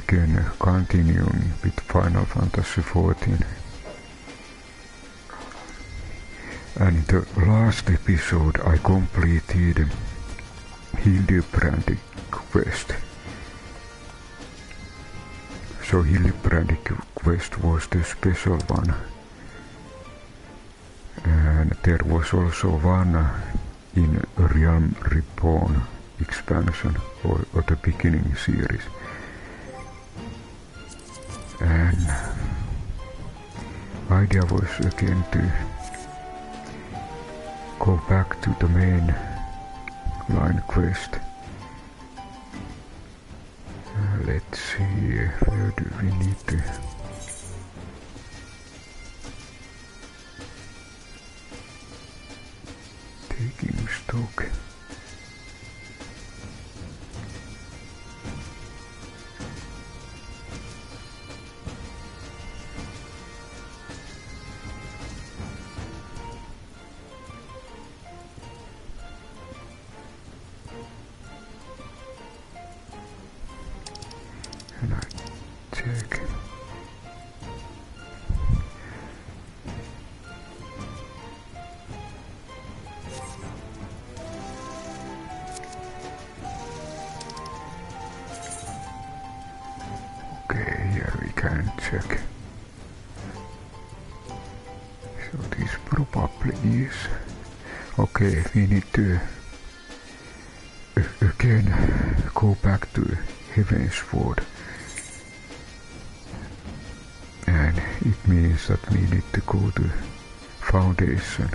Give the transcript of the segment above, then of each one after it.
again continuing with Final Fantasy XIV. And in the last episode I completed Hildebrand quest. So Hildebrand quest was the special one. And there was also one in Realm Reborn expansion or the beginning series. And idea was again to go back to the main line quest. Let's see, where do we need to... Taking stock. And I check. Okay, here we can check. So this probably is... Okay, we need to again go back to Heavensward. And it means that we need to go to Foundation.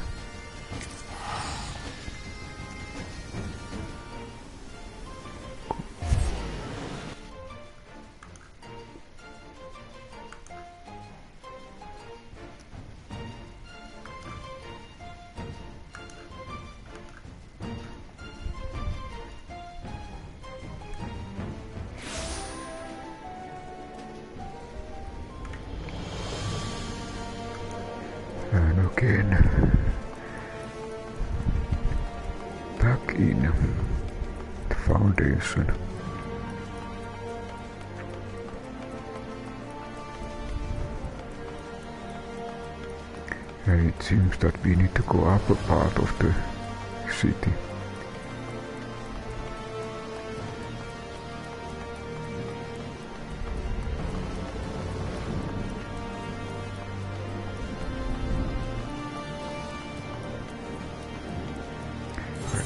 And again, back in the Foundation. And it seems that we need to go up a part of the city.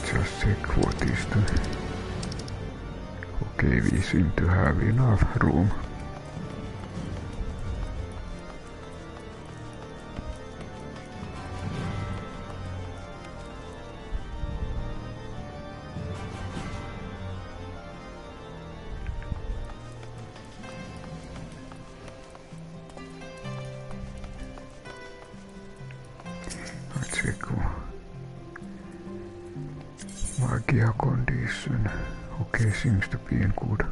Just check what is the... Okay, we seem to have enough room. I check Magia condition. Okay, seems to be in good.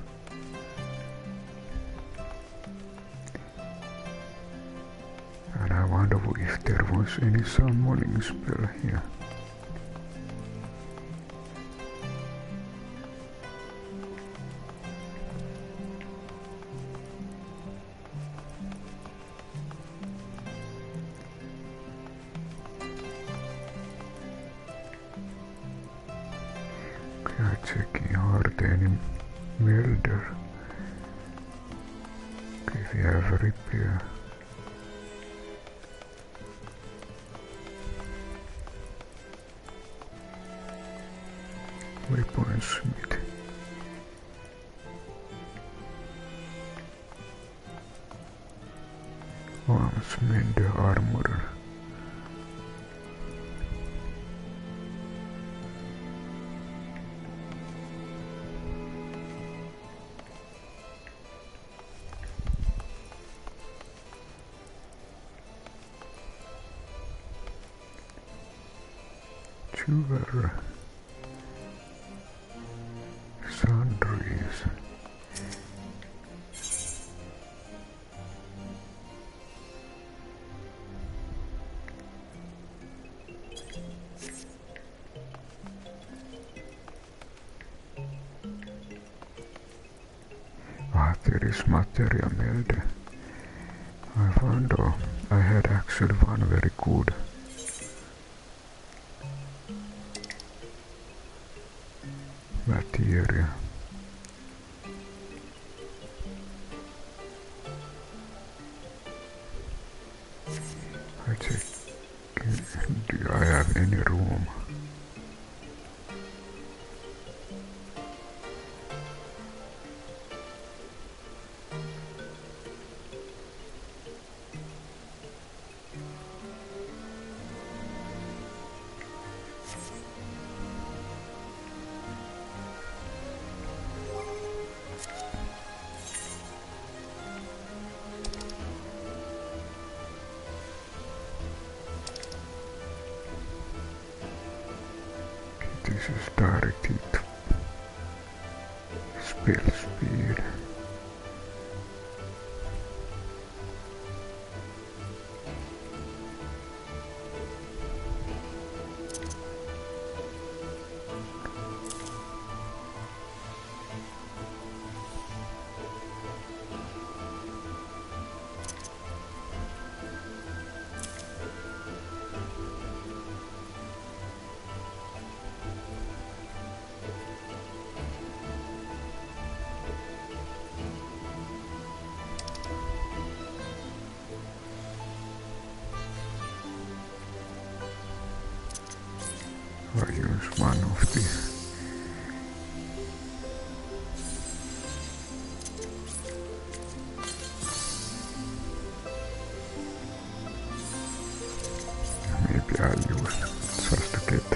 And I wonder if there was any summoning spell here. I'm checking, are there any welder? Okay, we have a repair. Weaponsmith. Armsmender armor. Jeweler. Sundries. Ah, there is material melde. I found I had actually one very good material. I check, do I have any room? This is directed to spell speed. I use one of the maybe I'll use just to get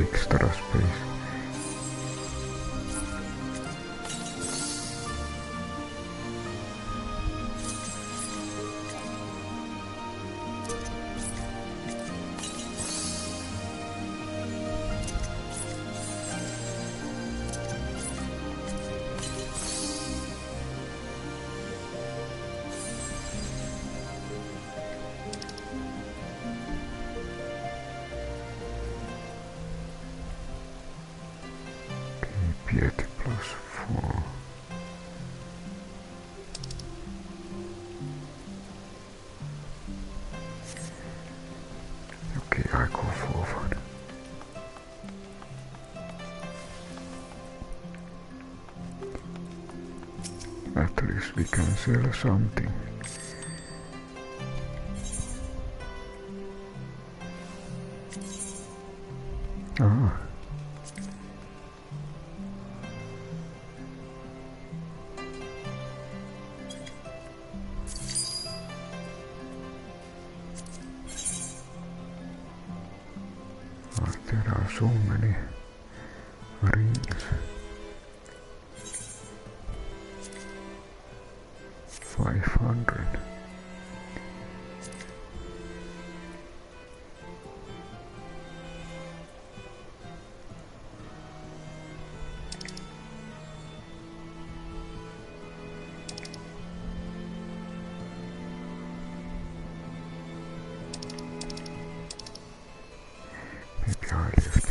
extra space. Piety +4. Okay, I go forward. At least we can sell something. Ah. There are so many rings. 500. Maybe I left.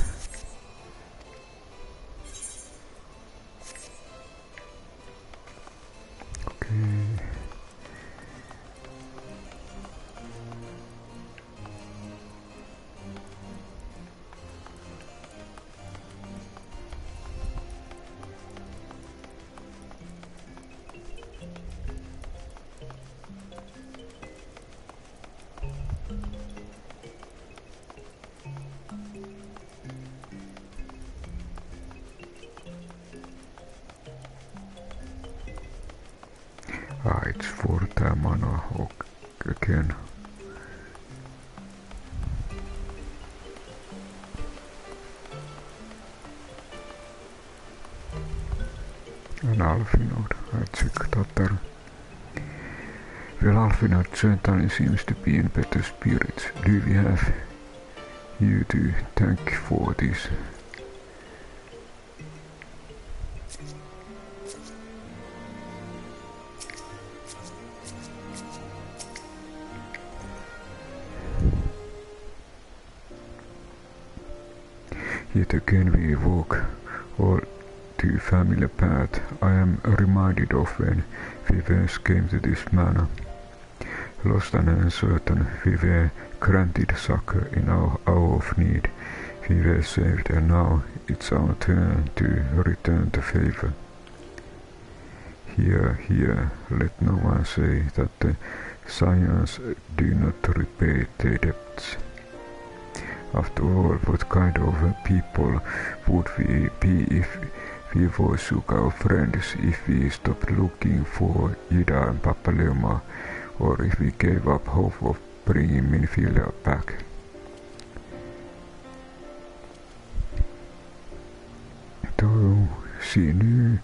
Okay. Ah, it's for the mana hawk again. An Alphinode, I checked that there. Well, Alphinode certainly seems to be in better spirits. Do we have you to thank for this? Yet again we evoke all to familiar path I am reminded of when we first came to this manor. Lost and uncertain, we were granted succor in our hour of need. We were saved, and now it's our turn to return the favor. Here, let no one say that the Scions do not repay their debts. After all, what kind of people would we be if we forsook our friends, if we stopped looking for Ida and Papaleoma, or if we gave up hope of bringing Minfield back? Though she knew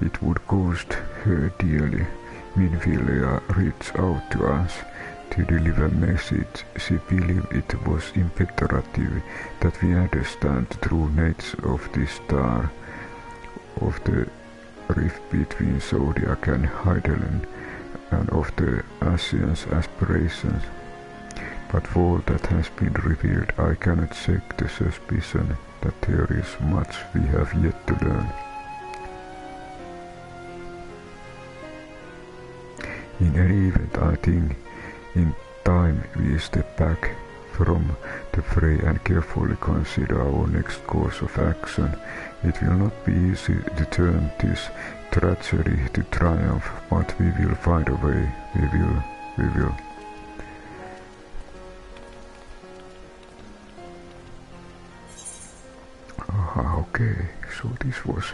it would cost her dearly, Minfield reached out to us to deliver a message. She believed it was imperative that we understand the true nature of this star, of the rift between Zodiac and Heidelin, and of the Asians' aspirations. But for all that has been revealed, I cannot shake the suspicion that there is much we have yet to learn. In any event, I think in time we step back from the fray and carefully consider our next course of action. It will not be easy to turn this tragedy to triumph, but we will find a way. We will. Okay, so this was...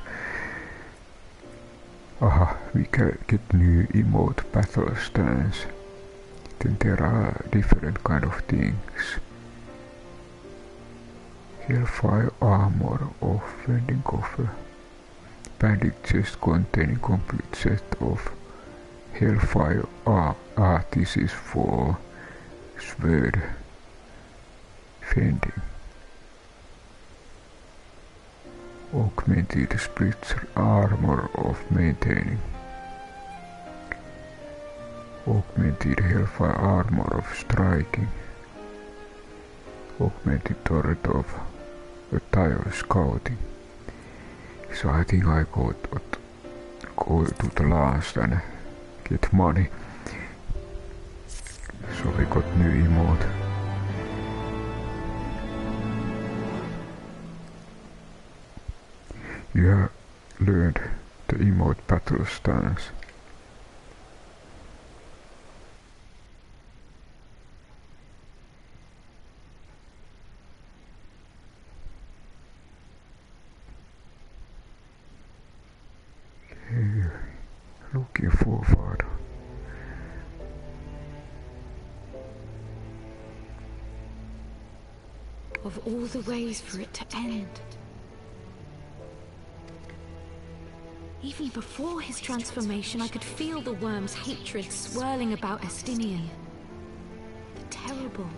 we can get new emote battle stance. Then there are different kind of things. Hellfire armor of vending offer. Bandit chest containing complete set of Hellfire this is for sword fending. Augmented spritzer armor of maintaining. Augmented Hellfire armor of striking. Augmented turret of attire scouting. So I think I go to the last and get money. So we got new emote. You have learned the emote battle stance. Okay, looking forward. Of all the ways for it to end. Even before his transformation, I could feel the worm's hatred swirling about Estinian. The terrible,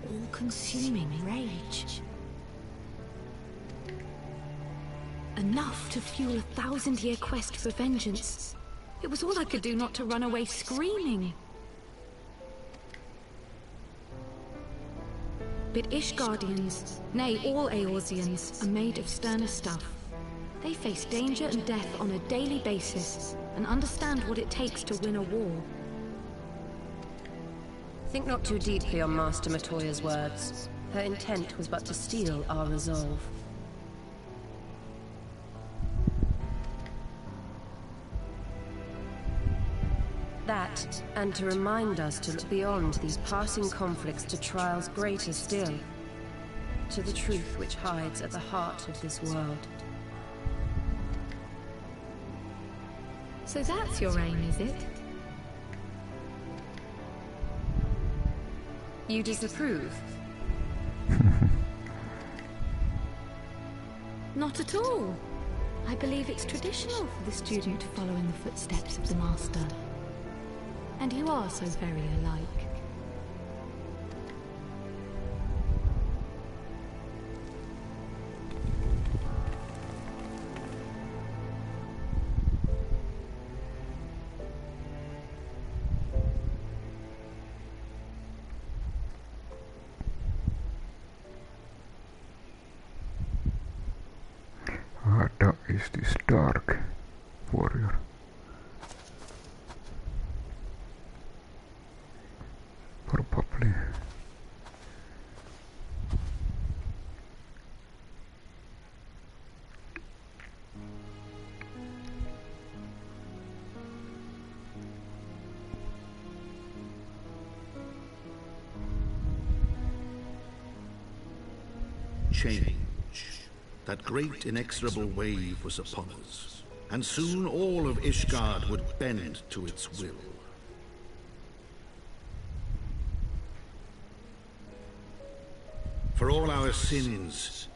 all-consuming rage. Enough to fuel a 1000-year quest for vengeance. It was all I could do not to run away screaming. But Ishgardians, nay, all Eorzeans, are made of sterner stuff. They face danger and death on a daily basis, and understand what it takes to win a war. Think not too deeply on Master Matoya's words. Her intent was but to steal our resolve. That, and to remind us to look beyond these passing conflicts to trials greater still, to the truth which hides at the heart of this world. So that's your aim, is it? You disapprove? Not at all. I believe it's traditional for the student to follow in the footsteps of the master. And you are so very alike. is this dark warrior? Probably. Change. That great inexorable wave was upon us, and soon all of Ishgard would bend to its will. For all our sins,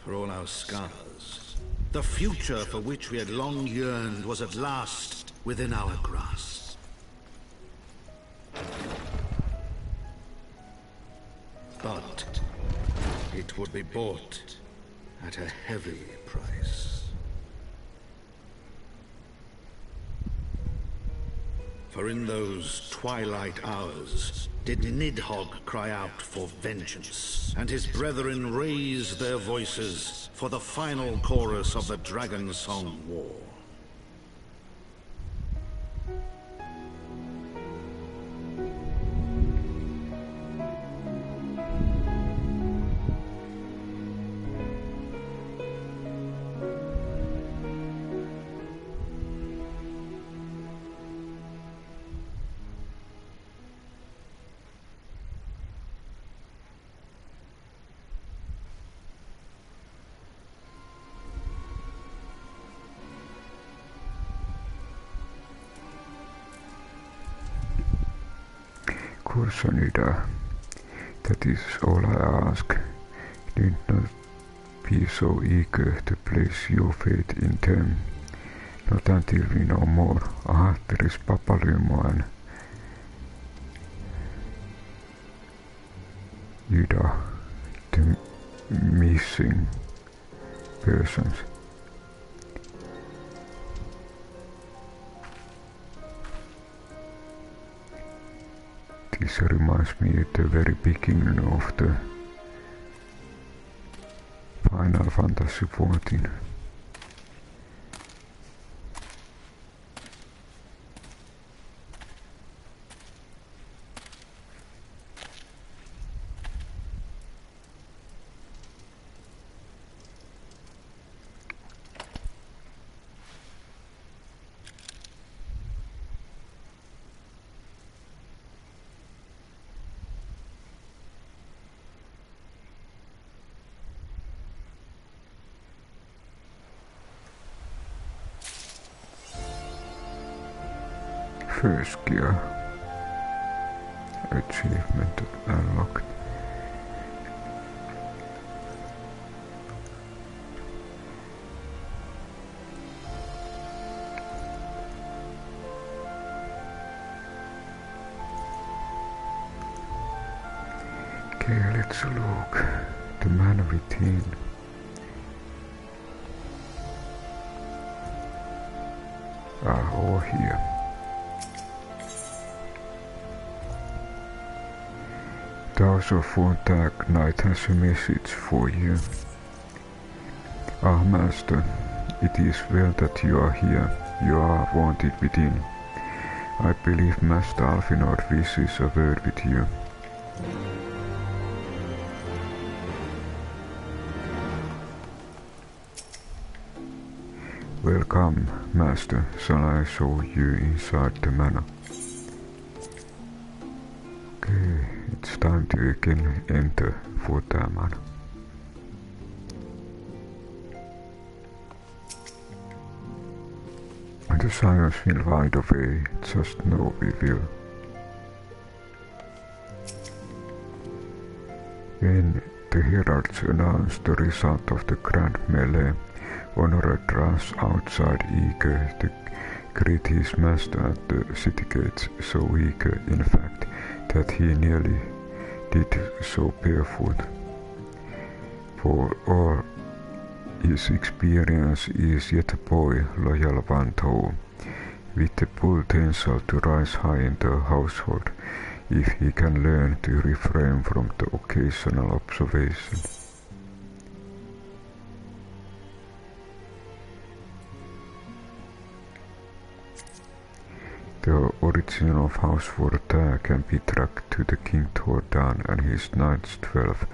for all our scars, the future for which we had long yearned was at last within our grasp. But it would be bought at a heavy price. For in those twilight hours did Nidhogg cry out for vengeance, and his brethren raise their voices for the final chorus of the Dragon Song War. Kursanida, that is all I ask. Need not be so eager to place your faith in them. Not until we know more. Aha, there is Papalymo and Ida, the missing persons. This reminds me at the very beginning of the Final Fantasy XIV. First gear achievement unlocked. Okay, let's look. The man within. Over here. House of Fontag Knight has a message for you. Ah, Master, it is well that you are here. You are wanted within. I believe Master Alfinord wishes a word with you. Welcome, Master. Shall I show you inside the manor? Okay, it's time to again enter for the manor. The sirens will ride away, just know we will. When the heralds announced the result of the grand melee, Honored runs outside eager to greet his master at the city gates, so eager, in fact, that he nearly did so barefoot. For all his experience is yet a boy, loyal one though, with the potential to rise high in the household, if he can learn to refrain from the occasional observation. The origin of House Vorta can be tracked to the King Tordan and his knights. 12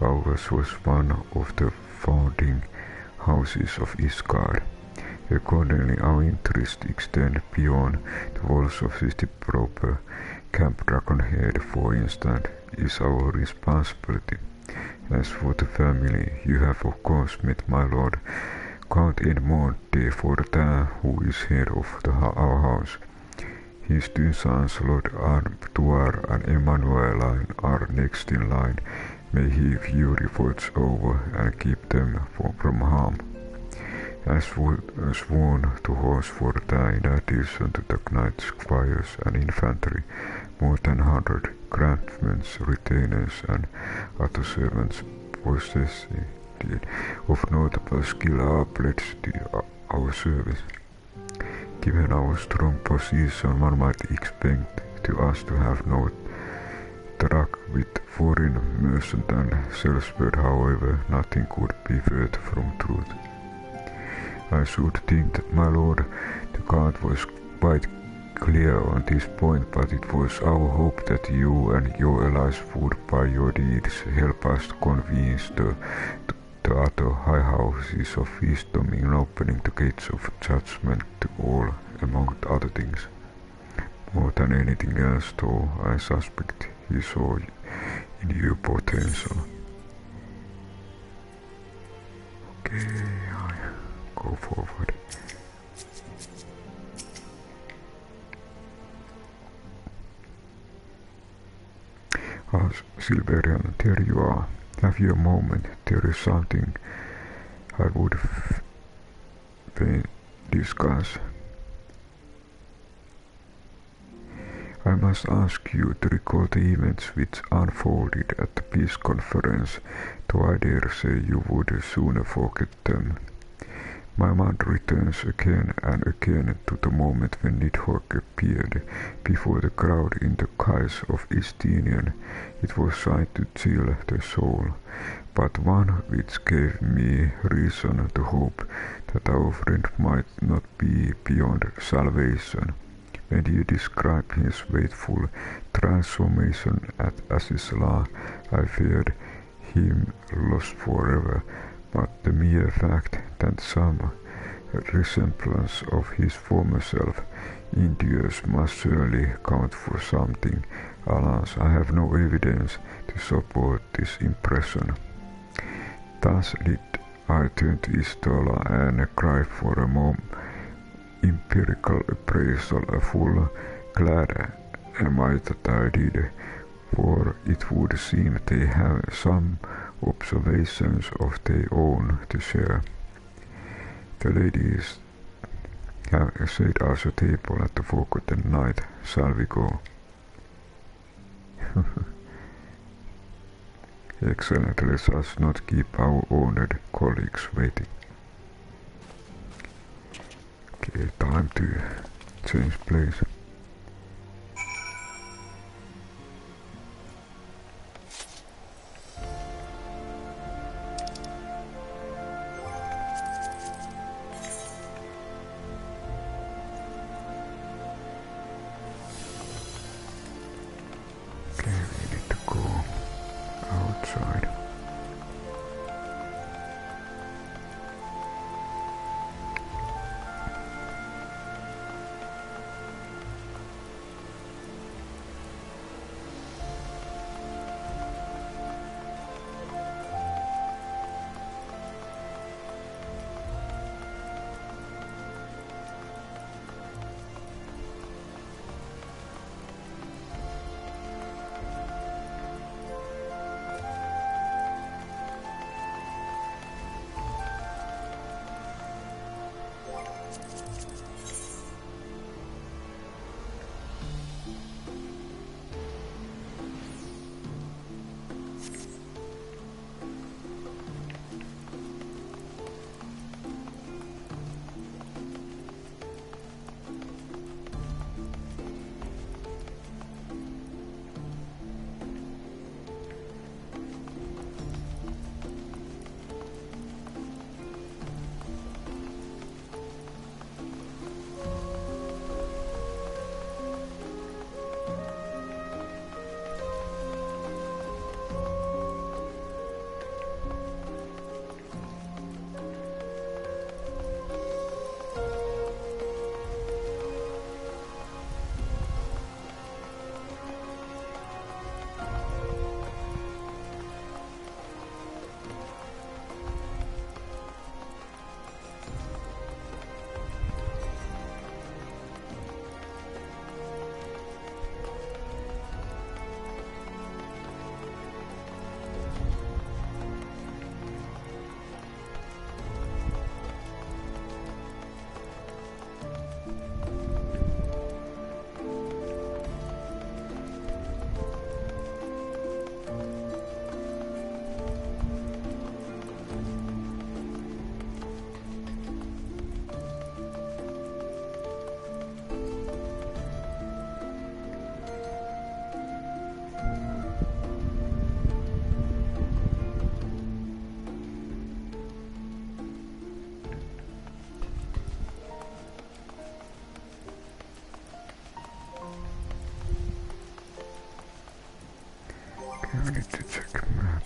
Hours was one of the founding houses of Ishgard. Accordingly, our interests extend beyond the walls of city proper. Camp Dragonhead, for instance, is our responsibility. As for the family, you have of course met my lord, Count Edmond de Fortin, who is head of our house. His two sons, Lord Artois and Emmanueline, are next in line. May he fury watch over and keep them from harm. As sworn to horse Fortin, in addition to the knights, squires, and infantry, more than 100 craftsmen, retainers, and other servants possessing of notable skill are pledged to our service. Given our strong position, one might expect to us to have no truck with foreign merchant and salesmen. However, nothing could be further from truth. I should think that my lord the Count was quite clear on this point, but it was our hope that you and your allies would by your deeds help us to convince the other high houses of wisdom in opening the gates of judgment to all, among other things. More than anything else, though, I suspect he saw in you potential. Okay, I go forward. Silverian, there you are. Have you a moment? There is something I would discuss. I must ask you to recall the events which unfolded at the peace conference, though I dare say you would sooner forget them. My mind returns again and again to the moment when Nidhogg appeared before the crowd in the guise of Estinian. It was sight to chill the soul, but one which gave me reason to hope that our friend might not be beyond salvation. When you describe his fateful transformation at Asisla, I feared him lost forever, but the mere fact that some resemblance of his former self endures must surely count for something. Alas, I have no evidence to support this impression. Thus did I turn to Istola and cry for a more empirical appraisal. Full glad am I that I did, for it would seem they have some observations of their own to share. The ladies have set us a table at the Forgotten Night. Shall we go? Excellent, let us not keep our honored colleagues waiting. Okay, time to change place. I need to check map.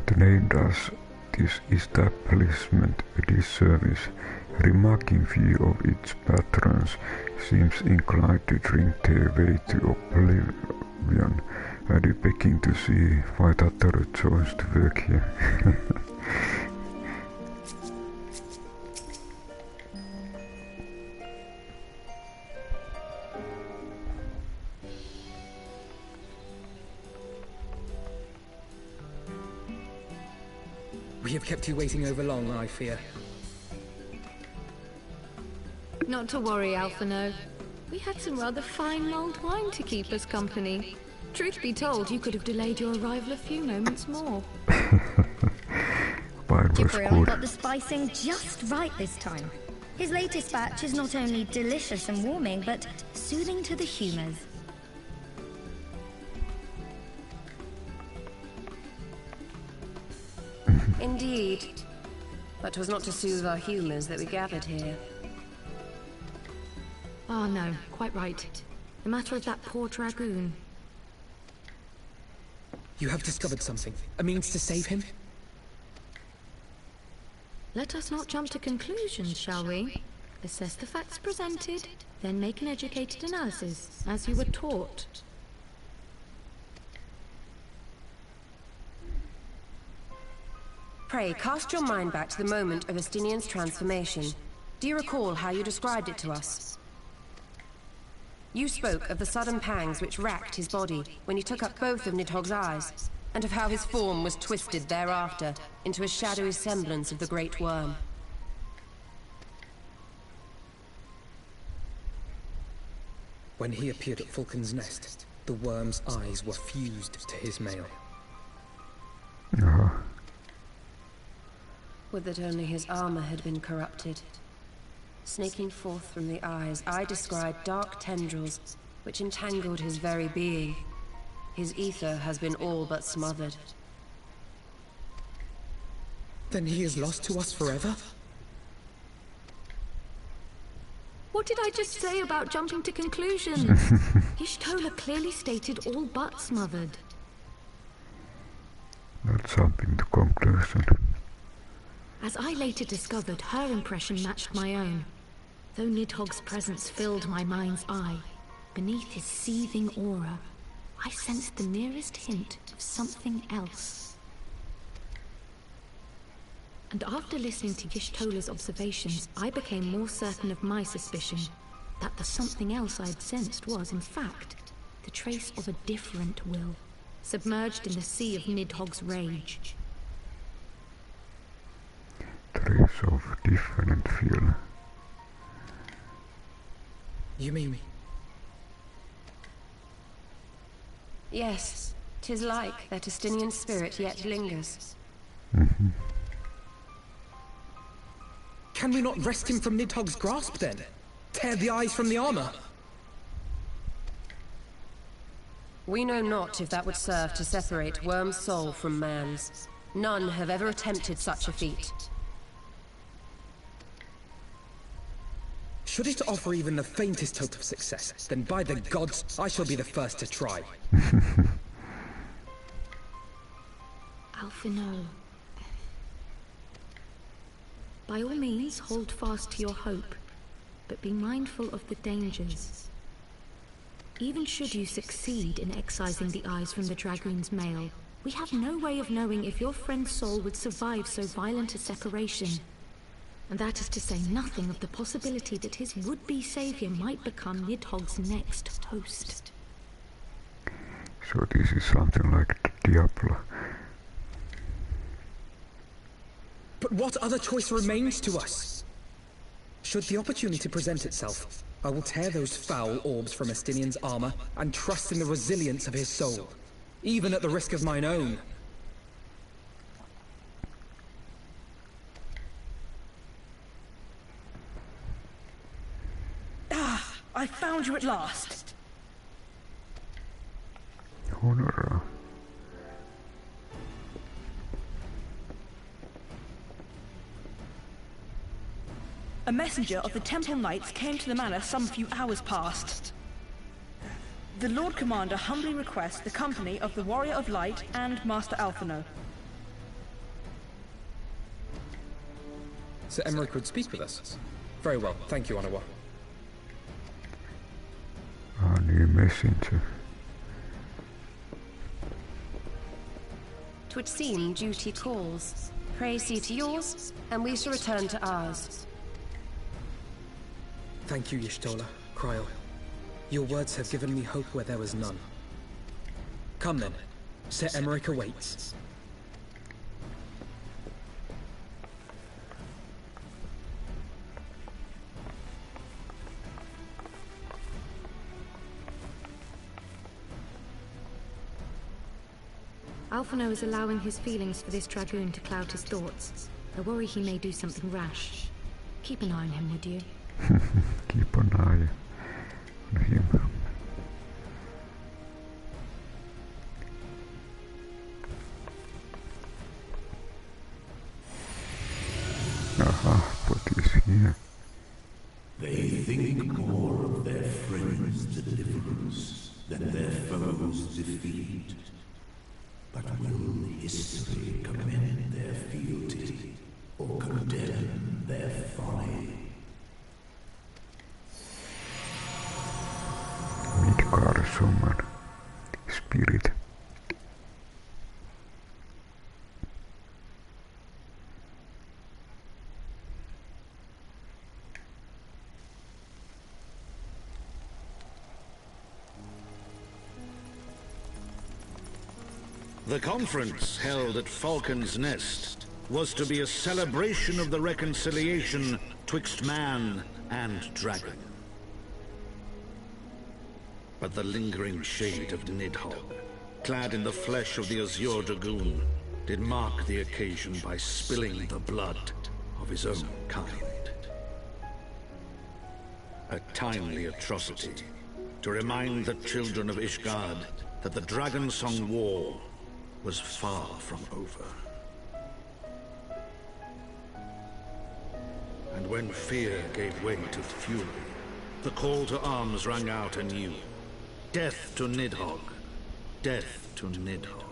The name does this establishment a disservice. Remarking few of its patrons seems inclined to drink their way to oblivion. Are you begging to see why Tataru chose to work here? We have kept you waiting over long, I fear. Not to worry, Alphino. We had some rather fine mulled wine to keep us company. Truth be told, you could have delayed your arrival a few moments more. Ciprion got the spicing just right this time. His latest batch is not only delicious and warming, but soothing to the humors. Indeed. But 'twas not to soothe our humours that we gathered here. Ah, no, quite right. The matter of that poor dragoon. You have discovered something. A means to save him? Let us not jump to conclusions, shall we? Assess the facts presented, then make an educated analysis, as you were taught. Pray, cast your mind back to the moment of Estinian's transformation. Do you recall how you described it to us? You spoke of the sudden pangs which racked his body when he took up both of Nidhogg's eyes, and of how his form was twisted thereafter into a shadowy semblance of the Great Worm. When he appeared at Falcon's Nest, the worm's eyes were fused to his mail. Would that only his armor had been corrupted. Snaking forth from the eyes, I descried dark tendrils which entangled his very being. His ether has been all but smothered. Then he is lost to us forever? What did I just say about jumping to conclusions? Y'shtola clearly stated all but smothered. Not jumping to conclusion. As I later discovered, her impression matched my own. Though Nidhogg's presence filled my mind's eye, beneath his seething aura, I sensed the merest hint of something else. And after listening to Y'shtola's observations, I became more certain of my suspicion that the something else I had sensed was, in fact, the trace of a different will, submerged in the sea of Nidhogg's rage. Trace of different feel. You mean... Yes, 'tis like that Estinian spirit yet lingers. Can we not wrest him from Nidhogg's grasp, then? Tear the eyes from the armor? We know not if that would serve to separate Wyrm's soul from man's. None have ever attempted such a feat. Should it offer even the faintest hope of success, then by the gods, I shall be the first to try. Alphino. By all means, hold fast to your hope, but be mindful of the dangers. Even should you succeed in excising the eyes from the dragoon's mail, We have no way of knowing if your friend's soul would survive so violent a separation. And that is to say nothing of the possibility that his would-be savior might become Nidhogg's next host. So this is something like the Diablo. But what other choice remains to us? Should the opportunity present itself, I will tear those foul orbs from Estinian's armor and trust in the resilience of his soul, even at the risk of mine own. Ah, I found you at last. Honora. A messenger of the Temple Knights came to the manor some few hours past. The Lord Commander humbly requests the company of the Warrior of Light and Master Alphino. Sir Emmerich would speak with us. Very well, thank you, Anawa. A new messenger. "'Twould seem duty calls. Pray see to yours, and we shall return to ours." Thank you, Y'shtola, Cryle. Your words have given me hope where there was none. Come then, Sir Emmerich awaits. Alphino is allowing his feelings for this dragoon to cloud his thoughts. I worry he may do something rash. Keep an eye on him, would you? Keep an eye on him. Aha, what is here? They think more of their friends' deliverance than their foes' defeat. But will history commend their fealty or condemn their folly? Midgard summon spirit. The conference held at Falcon's Nest was to be a celebration of the reconciliation twixt man and dragon. But the lingering shade of Nidhogg, clad in the flesh of the Azure Dragoon, did mark the occasion by spilling the blood of his own kind. A timely atrocity to remind the children of Ishgard that the Dragonsong War was far from over. And when fear gave way to fury, the call to arms rang out anew. Death to Nidhogg! Death to Nidhogg!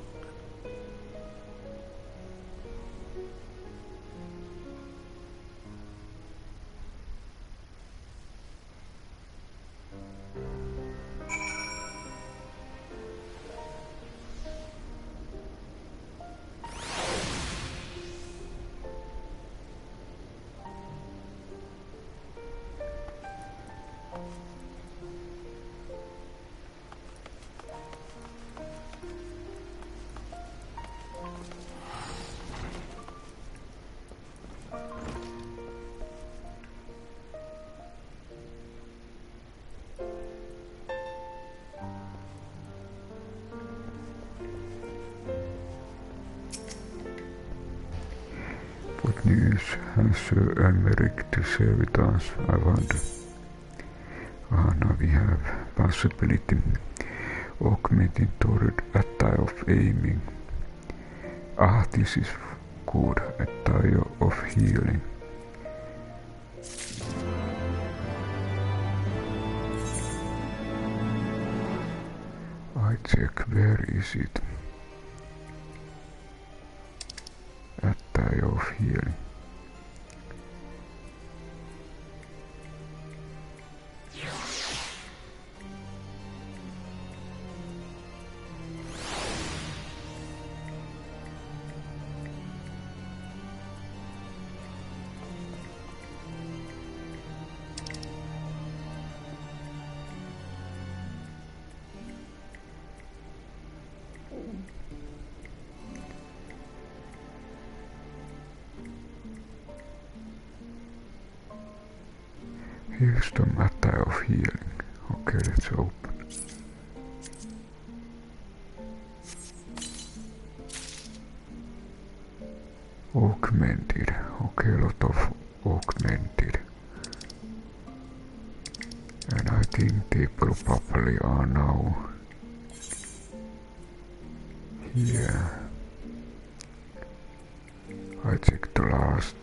What news has Sir Emmerich to share with us, I wonder? Now we have possibility augmenting toward attire of aiming. This is good, attire of healing. I check, where is it? Attire of healing. Here's the matter of healing. Okay, let's open. Augmented. Okay, a lot of augmented. And I think they probably are now here. I checked the last.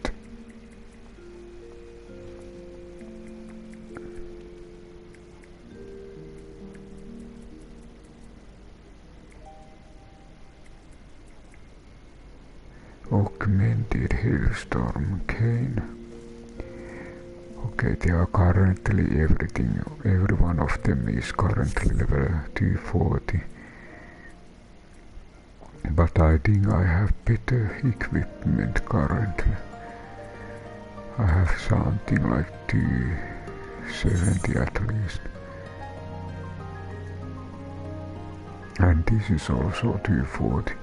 Augmented Hailstorm Cane. Okay, they are currently every one of them is currently level 240. But I think I have better equipment currently. I have something like 270 at least. And this is also 240.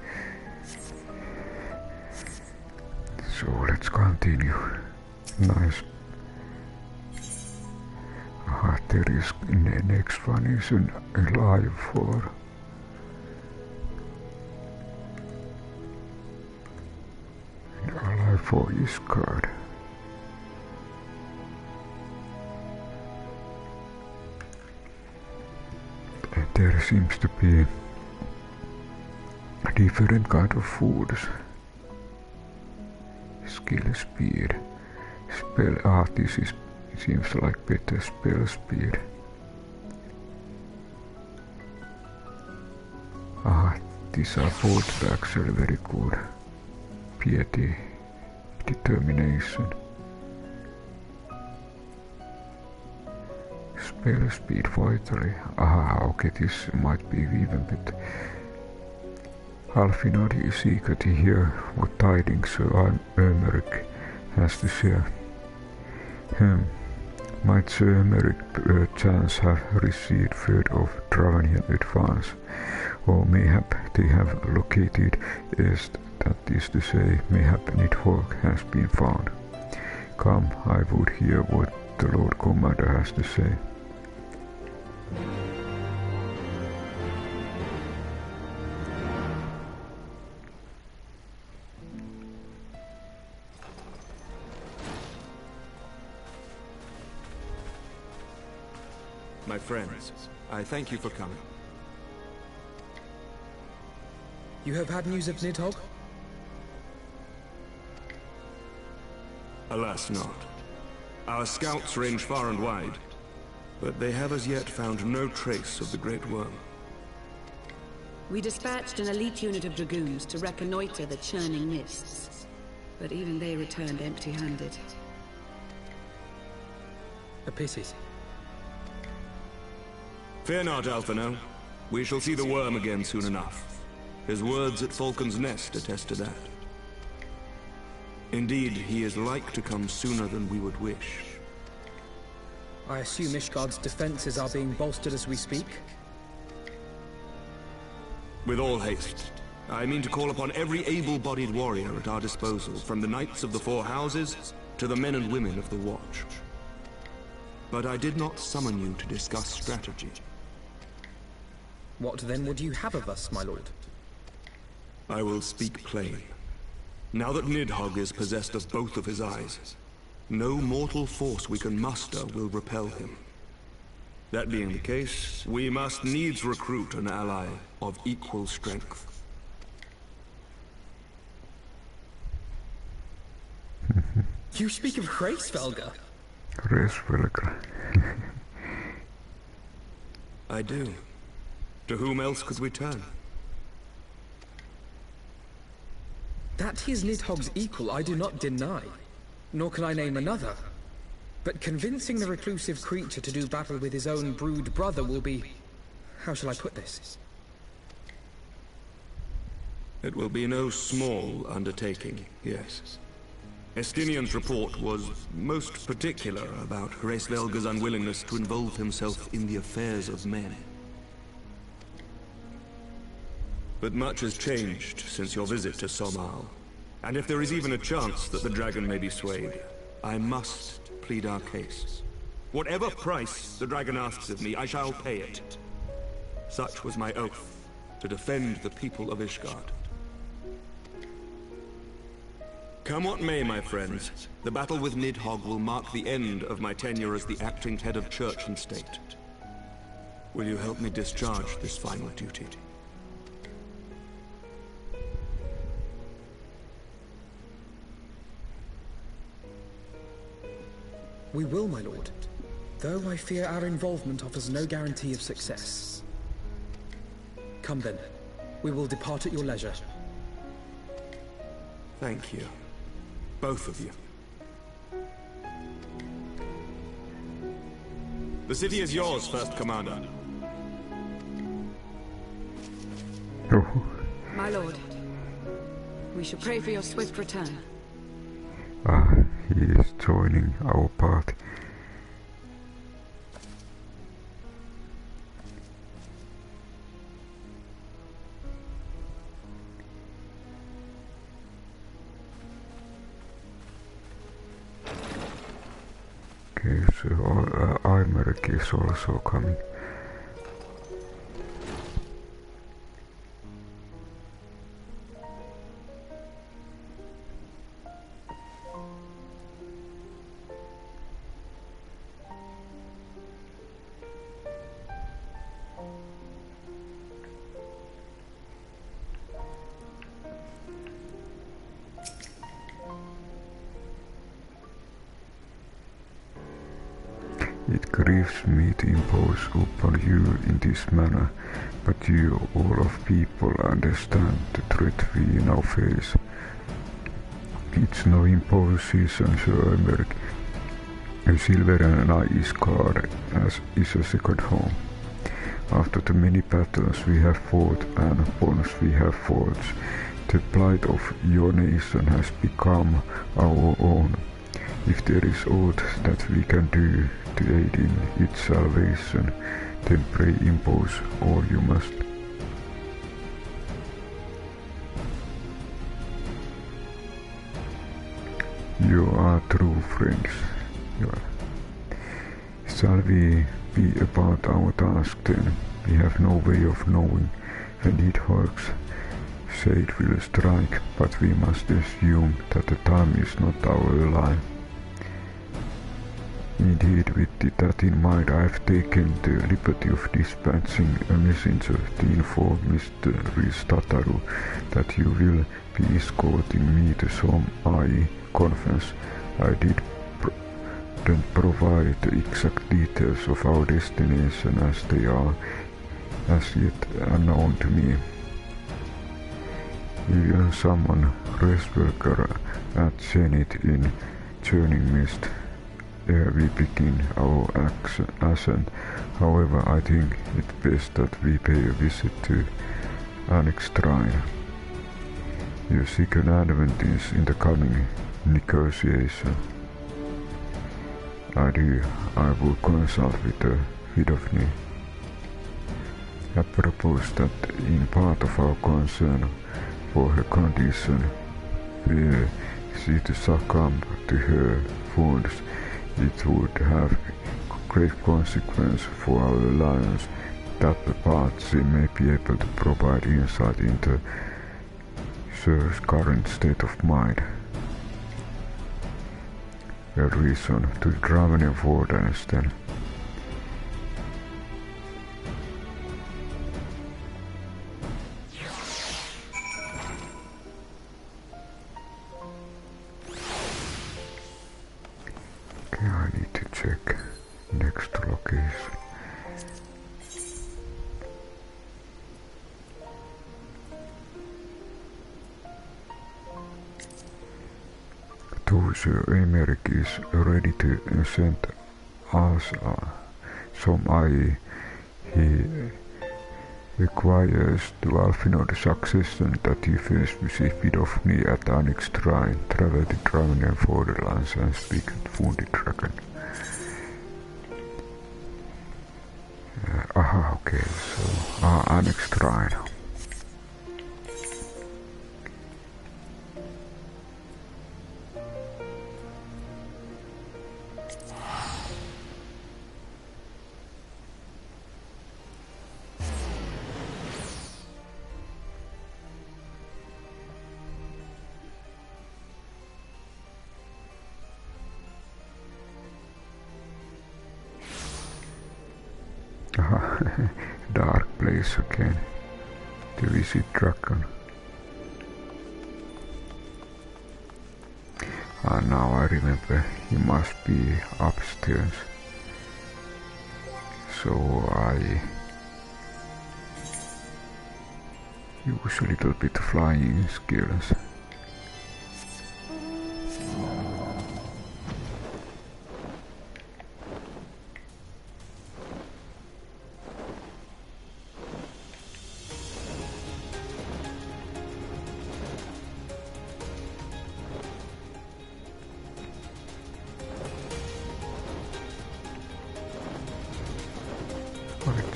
So let's continue. Nice. There is the next one is an alive for. Alive for Ishgard. And there seems to be a different kind of foods. Skill speed. Spell this is seems like better spell speed. These are both actually very good. Piety, determination. Spell speed vitally. Okay, this might be even better. Alfinod is eager to hear what tidings Sir Emeric has to share. Might Sir Emeric perchance have received word of Dravanian advance, or mayhap they have located east, that is to say, mayhap Nidhogg has been found. Come, I would hear what the Lord Commander has to say. My friends, I thank you for coming. You have had news of Nidhogg? Alas not. Our scouts range far and wide, but they have as yet found no trace of the Great Worm. We dispatched an elite unit of dragoons to reconnoiter the churning mists, but even they returned empty-handed. A pity. Fear not, Alphino. We shall see the worm again soon enough. His words at Falcon's Nest attest to that. Indeed, he is like to come sooner than we would wish. I assume Ishgard's defenses are being bolstered as we speak? With all haste. I mean to call upon every able-bodied warrior at our disposal, from the Knights of the Four Houses to the men and women of the Watch. But I did not summon you to discuss strategy. What then would you have of us, my lord? I will speak plain. Now that Nidhogg is possessed of both of his eyes, no mortal force we can muster will repel him. That being the case, we must needs recruit an ally of equal strength. You speak of Hraesvelgr? Hraesvelgr. I do. To whom else could we turn? That he is Nidhogg's equal I do not deny, nor can I name another. But convincing the reclusive creature to do battle with his own brood brother will be... how shall I put this? It will be no small undertaking, yes. Estinian's report was most particular about Hraesvelgr's unwillingness to involve himself in the affairs of men. But much has changed since your visit to Somal. And if there is even a chance that the dragon may be swayed, I must plead our case. Whatever price the dragon asks of me, I shall pay it. Such was my oath, to defend the people of Ishgard. Come what may, my friends, the battle with Nidhogg will mark the end of my tenure as the acting head of church and state. Will you help me discharge this final duty? We will, my lord. Though I fear our involvement offers no guarantee of success. Come then. We will depart at your leisure. Thank you. Both of you. The city is yours, First Commander. Oh. My lord, we should pray for your swift return. He is joining our party. Okay, so Imeric is also coming. It grieves me to impose upon you in this manner, but you, all of people, understand the threat we now face. It's no imposition, Sir Emerick. Silverian and Ishgard is a second home. After the many battles we have fought and bonds we have forged, the plight of your nation has become our own. If there is aught that we can do to aid in its salvation, then pray impose all you must. You are true friends. Shall we be about our task then? We have no way of knowing when Nidhogg's shade will strike, but we must assume that the time is not our ally. Indeed, with that in mind, I have taken the liberty of dispatching a messenger to inform Mr. Ristataru that you will be escorting me to some conference. I did then provide the exact details of our destination as they are as yet unknown to me. We will summon Resberger at Zenith in Churning Mist. Ere we begin our ascent. However, I think it best that we pay a visit to Annex Shrine. You seek an advantage in the coming negotiation. I do. I will consult with the Vidofni. I propose that in part of our concern for her condition, were she to succumb to her wounds, it would have great consequence for our alliance. That apart, she may be able to provide insight into Sir's current state of mind. A reason to Dravenian Wardens then. Okay, I need to check next location. Sir Emerick is ready to send us some IE. He requires to Alfino the succession that he first receive Vidofni at Annex Shrine, travel to Dravenian Borderlands and speak with Wounded Dragon. Okay, so Annex Shrine. dark place again to visit Dragon. And now I remember he must be upstairs. So I use a little bit flying skills.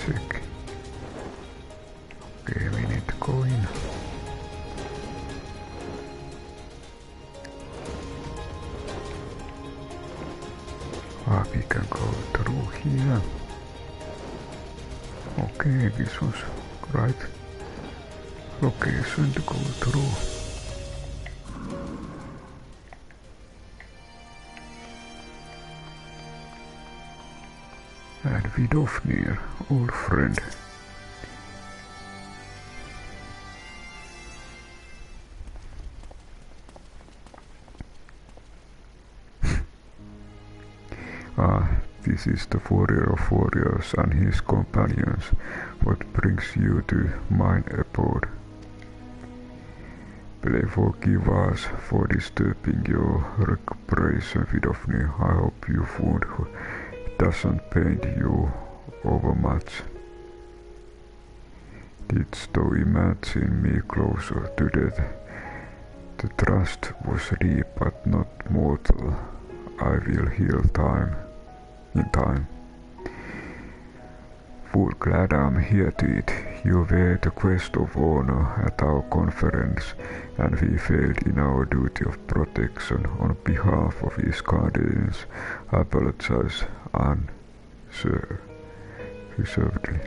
Check. Okay, we need to go in. We can go through here. Okay, this was right location to go through. And Vidofnir, old friend. This is the warrior of warriors and his companions. What brings you to mine abode? Please forgive us for disturbing your recuperation, Vidofnir. I hope your wound doesn't pain you overmuch. Didst thou imagine me closer to death? The thrust was deep but not mortal. I will heal in time. Full glad I'm here to it. You were the quest of honor at our conference, and we failed in our duty of protection on behalf of Ishgardians. I apologize, reservedly.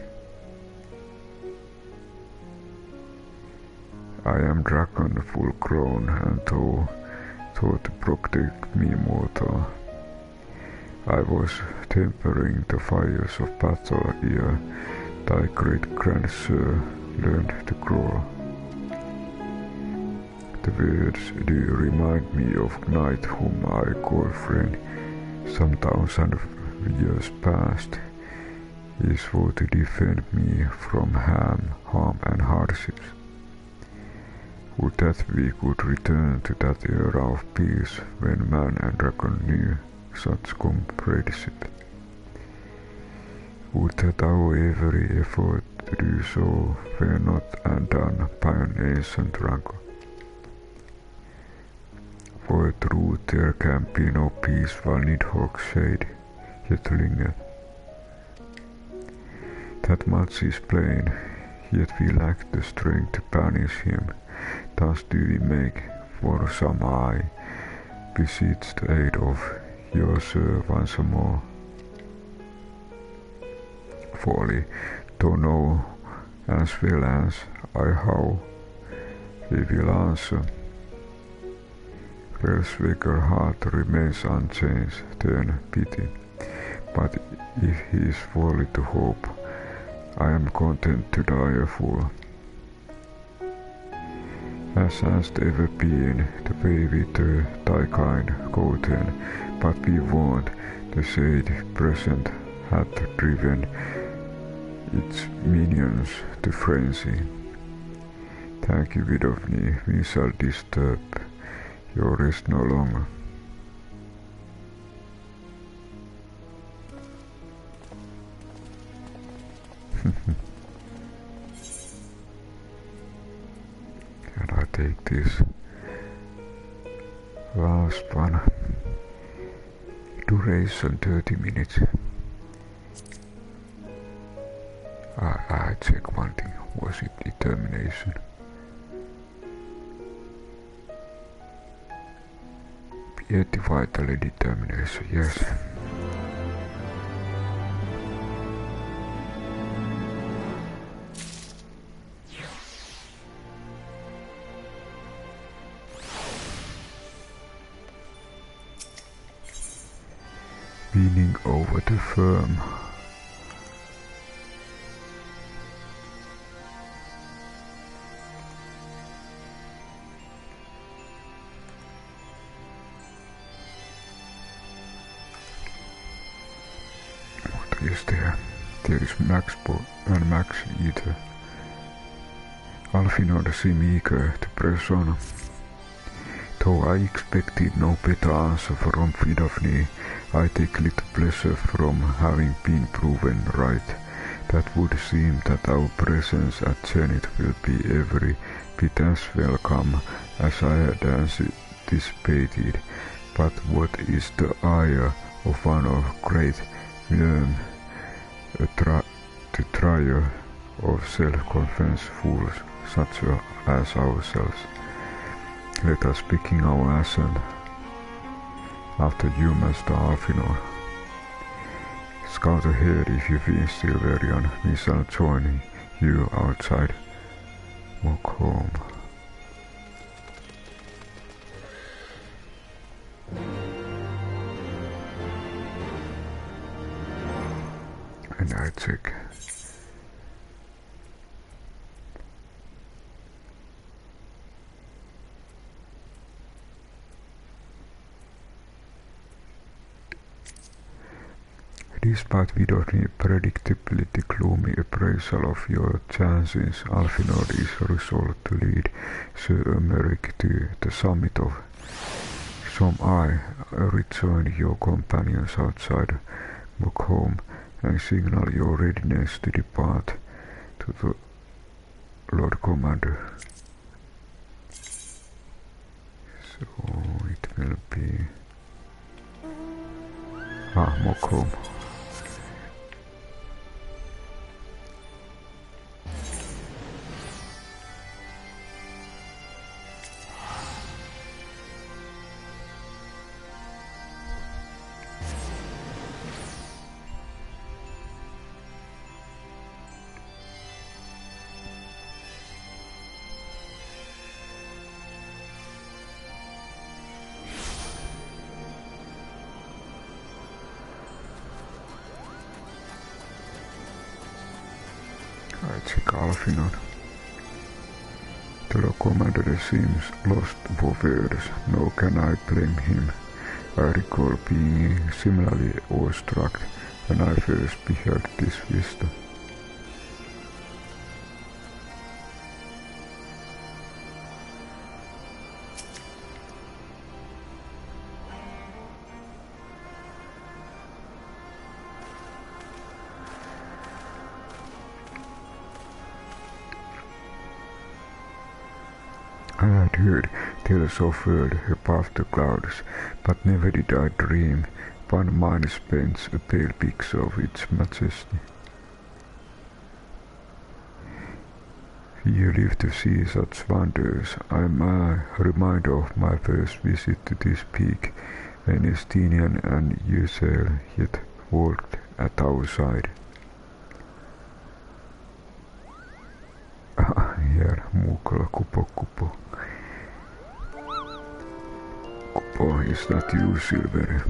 I am dragon full grown and thought to protect me mortal. I was tempering the fires of battle ere thy great-grandson learned to crawl. The words do remind me of knight whom I call friend. Some 1,000 years past, he swore to defend me from harm and hardships. Would that we could return to that era of peace when man and dragon knew such comradeship. Would that our every effort to do so were not undone by an ancient dragon. For truth there can be no peace while Nidhogg's shade yet lingered. That much is plain, yet we lack the strength to banish him. Thus do we make, for some I beseech the aid of your sir once more. Folly, though know as well as I how he will answer. Relsvigger heart remains unchanged, then pity. But if he is folly to hope, I am content to die a fool. As hast ever been, the way with thy kind go then, but be warned, the shade present hath driven its minions to frenzy. Thank you, Vidofnir, we shall disturb your rest no longer. And I take this last one. Duration 30 minutes. I check one thing. Was it determination? Piety vitally determination, yes. Winning Over the Wyrm. is there? There is Max and Max Eater. Alfinor seemed eager to press on. Though I expected no better answer from Fidafni, I take little pleasure from having been proven right. That would seem that our presence at Zenith will be every bit as welcome as I had anticipated. But what is the ire of one of great Wyrm, the trier of self-confessed fools such as ourselves? Let us begin our ascent. After you, Master Alfinor. Scout ahead if you feel Silverian. We shall join you outside Mokhom. And I check. Despite Vidor's predictably gloomy appraisal of your chances, Alfinor is resolved to lead Sir Emeric to the summit of some I rejoin your companions outside Mokhom and signal your readiness to depart to the Lord Commander. So it will be Mokhom. I check Alfinor. The commander seems lost for words, nor can I blame him. I recall being similarly awestruck when I first beheld this vista. I had heard tales of world above the clouds, but never did I dream one mind paints a pale picture of its majesty. You live to see such wonders. I am reminded of my first visit to this peak, when Estinian and Yusel yet walked at our side. Here, Mukla Kupo. Kupo, is that you, Silver?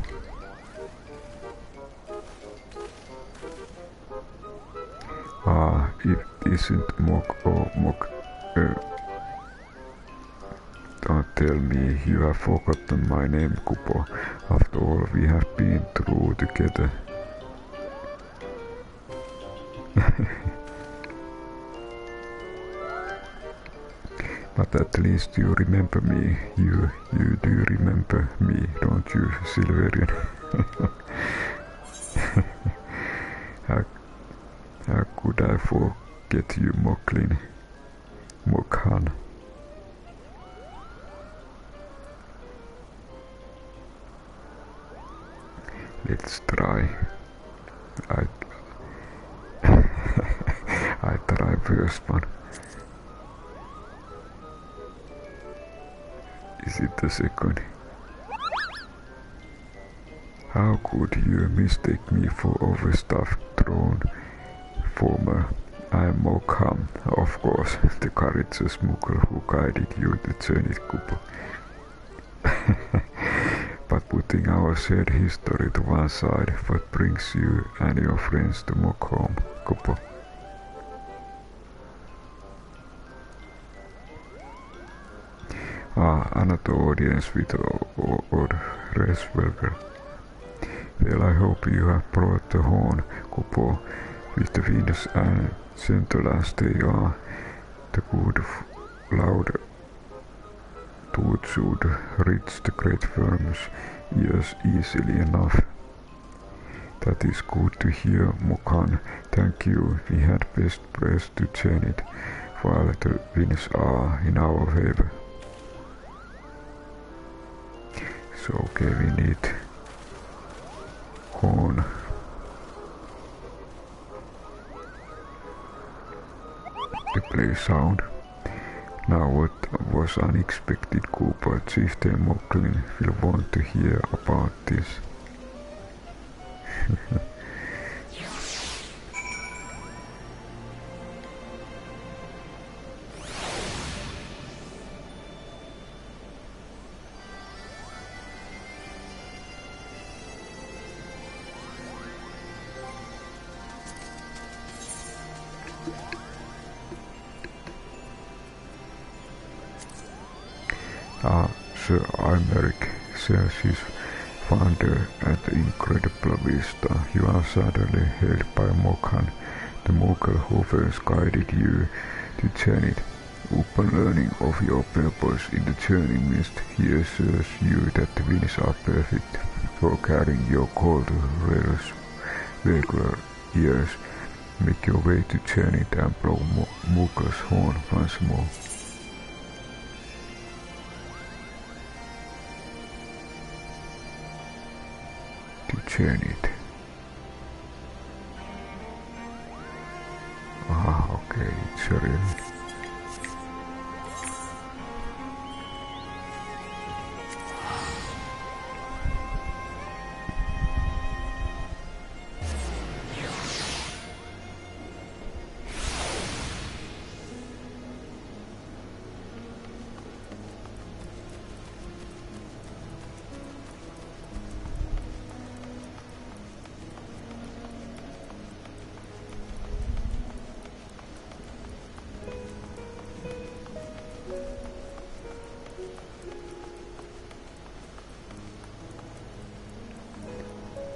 It isn't Mok or Mok. Don't tell me you have forgotten my name, Kupo. After all we have been through together. But at least you remember me. You do remember me, don't you, Silverian? How could I forget you, Mokhan? Let's try. I try first one. Is it the second? How could you mistake me for overstuffed throne former? I am Mokham, of course, the courageous Muggle who guided you to Zenith, Kupo. But putting our shared history to one side, what brings you and your friends to Mokhom, Kupo? Another audience with odd Resvelger. Well, I hope you have brought the horn couple with the Venus and gentle as they are. The good loud toot should reach the great worm's ears easily enough. That is good to hear, Mokan. Thank you. We had best press to chain it, while the winds are in our favor. So okay, we need horn. To play sound. Now what was unexpected coup, but Chieftain Mocklin will want to hear about this. Sir Imeric says his founder at the Incredible Vista. You are suddenly held by Mokan, the Mogul who first guided you to Janet. Upon learning of your purpose in the Churning Mist, he assures you that the winds are perfect for carrying your call to Rell's regular ears. Make your way to Janet and blow Mogul's horn once more. Turn it. Ah, okay, it's real.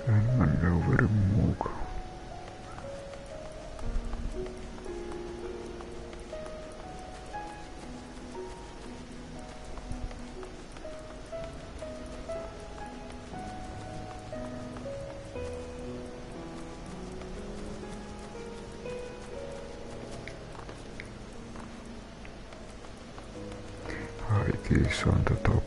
And over the Moog. It is on the top.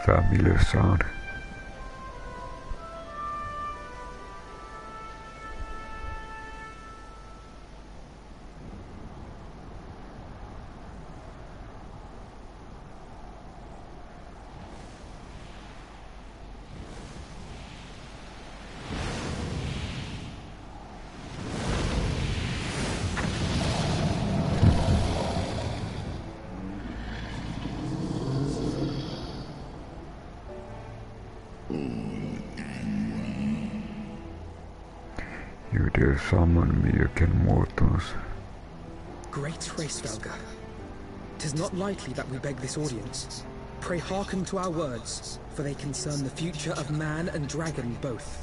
Familiar sound. You dare summon me again, mortals. Great Hraesvelgr, 'tis not lightly that we beg this audience. Pray hearken to our words, for they concern the future of man and dragon both.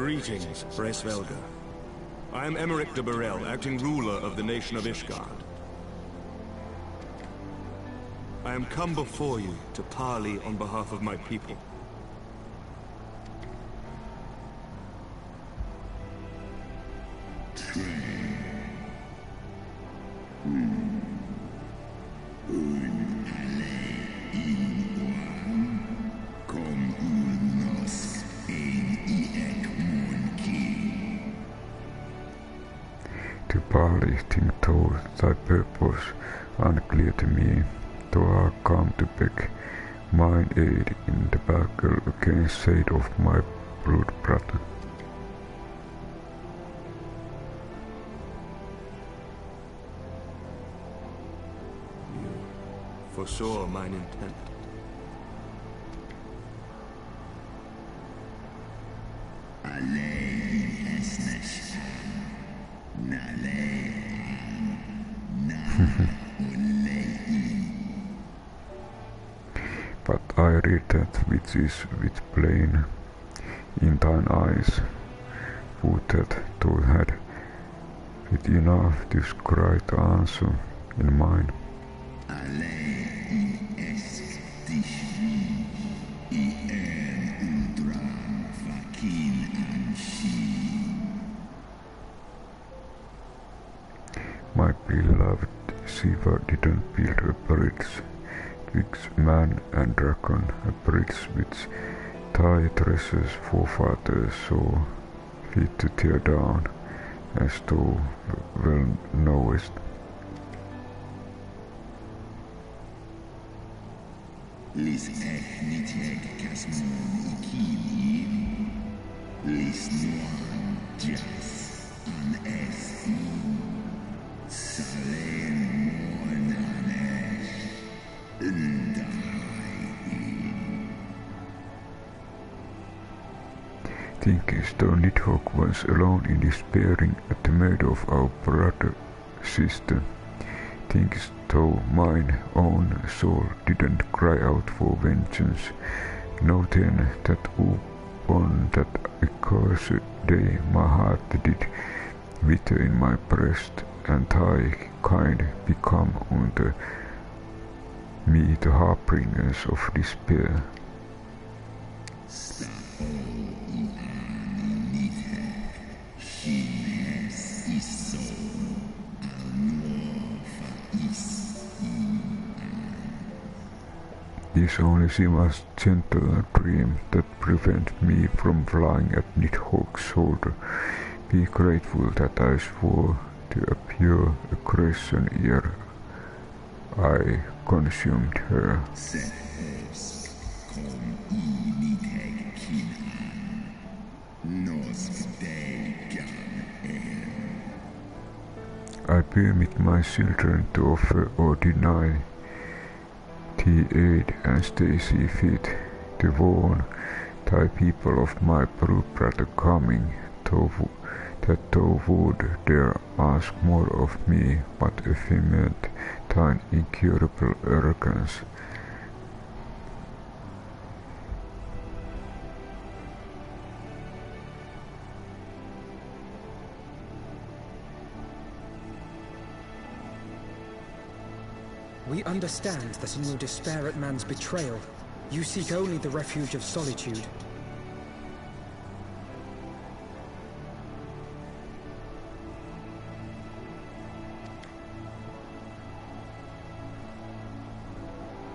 Greetings, Bresvelga. I am Emmerich de Burrell, acting ruler of the nation of Ishgard. I am come before you to parley on behalf of my people. To parley, think though thy purpose unclear to me, though I come to beg mine aid in the battle against shade of my blood brother. You foresaw mine intent. But I read that which is with plain in thine eyes. Would that thou had it enough to scribe the answer in mine. My beloved Shiva didn't build a bridge twixt man and dragon, a bridge which thy treasures forefathers saw fit to tear down, as thou well knowest. Thinkest thou Nidhogg was alone in despairing at the murder of our brother sister? Thinkest thou mine own soul didn't cry out for vengeance? Know then that upon that accursed day my heart did wither in my breast, and thy kind become unto me the harbingers of despair. This only Shiva's gentle dream that prevents me from flying at Nidhogg's shoulder. Be grateful that I swore to appear aggression ere I consumed her. I permit my children to offer or deny thee aid and stay fit to warn thy people of my brood brother coming, that thou would dare ask more of me, but effeminate thine incurable arrogance. We understand that in your despair at man's betrayal, you seek only the refuge of solitude.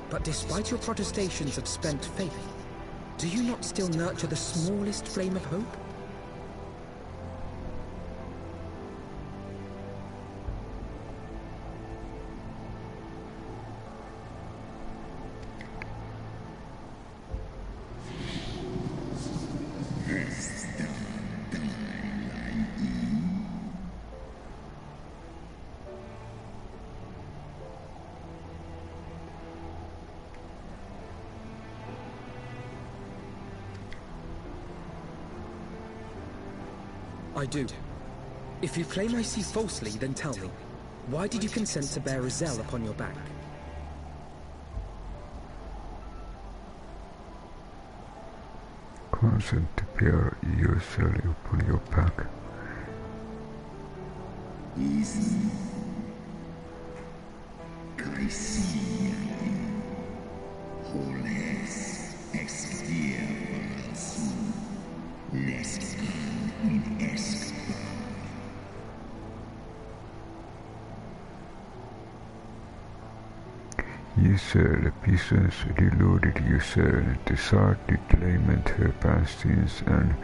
But despite your protestations of spent faith, do you not still nurture the smallest flame of hope? I do. If you claim I see falsely, then tell me, why did you consent to bear Rizel upon your back? consent to bear yourself upon your back. Giselle, Pisons deluded Giselle, desired to lament her past sins and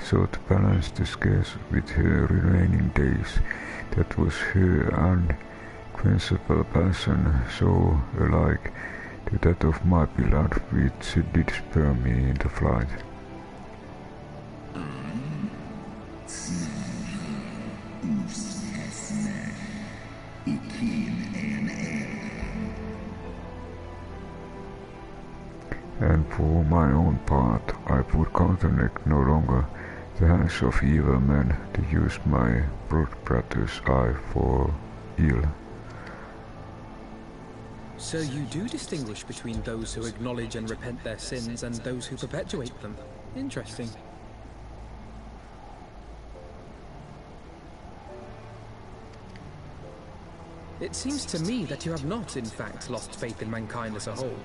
sought to balance the scales with her remaining days. That was her unquenchable passion, so alike to that of my beloved, which did spur me into flight. And for my own part, I would counterneck no longer the hands of evil men to use my brother's eye for ill. So you do distinguish between those who acknowledge and repent their sins and those who perpetuate them. Interesting. It seems to me that you have not, in fact, lost faith in mankind as a whole.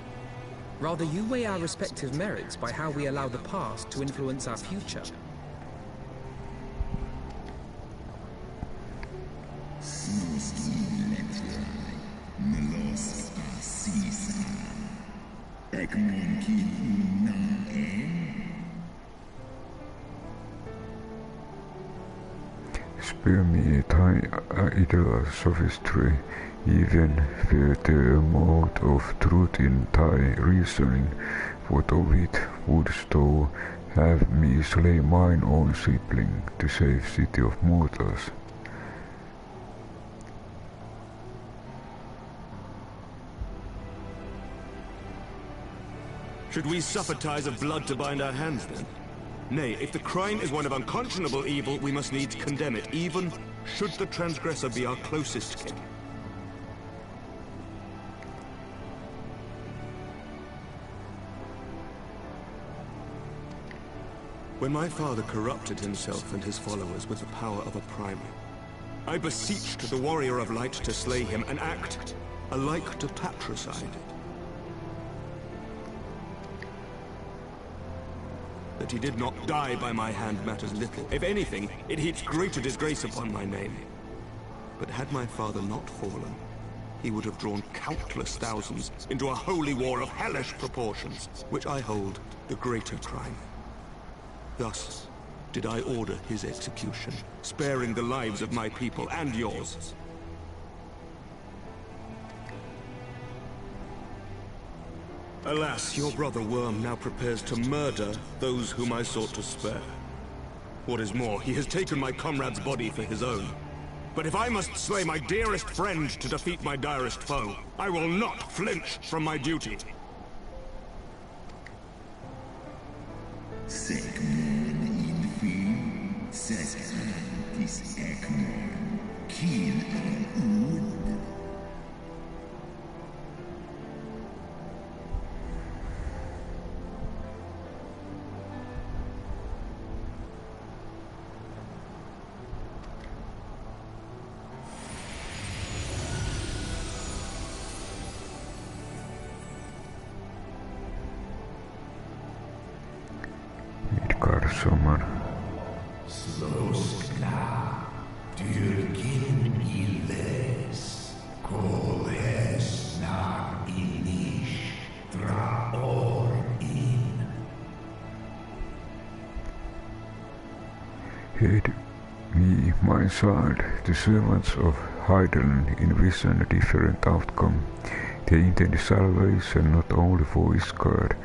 Rather, you weigh our respective merits by how we allow the past to influence our future. Spare me thy idle sophistry, even were there a mote of truth in thy reasoning. What of it wouldst thou have me slay mine own sibling to save city of mortals? Should we suffer ties of blood to bind our hands, then? Nay, if the crime is one of unconscionable evil, we must needs condemn it, even should the transgressor be our closest kin. When my father corrupted himself and his followers with the power of a primer, I beseeched the warrior of light to slay him, an act alike to patricide. That he did not die by my hand matters little. If anything, it heaps greater disgrace upon my name. But had my father not fallen, he would have drawn countless thousands into a holy war of hellish proportions, which I hold the greater crime. Thus did I order his execution, sparing the lives of my people and yours. Alas, your brother Wyrm now prepares to murder those whom I sought to spare. What is more, he has taken my comrade's body for his own. But if I must slay my dearest friend to defeat my direst foe, I will not flinch from my duty. Someone. Heed me, my side, the servants of Hydaelyn envision a different outcome. They intend salvation not only for Ishgard,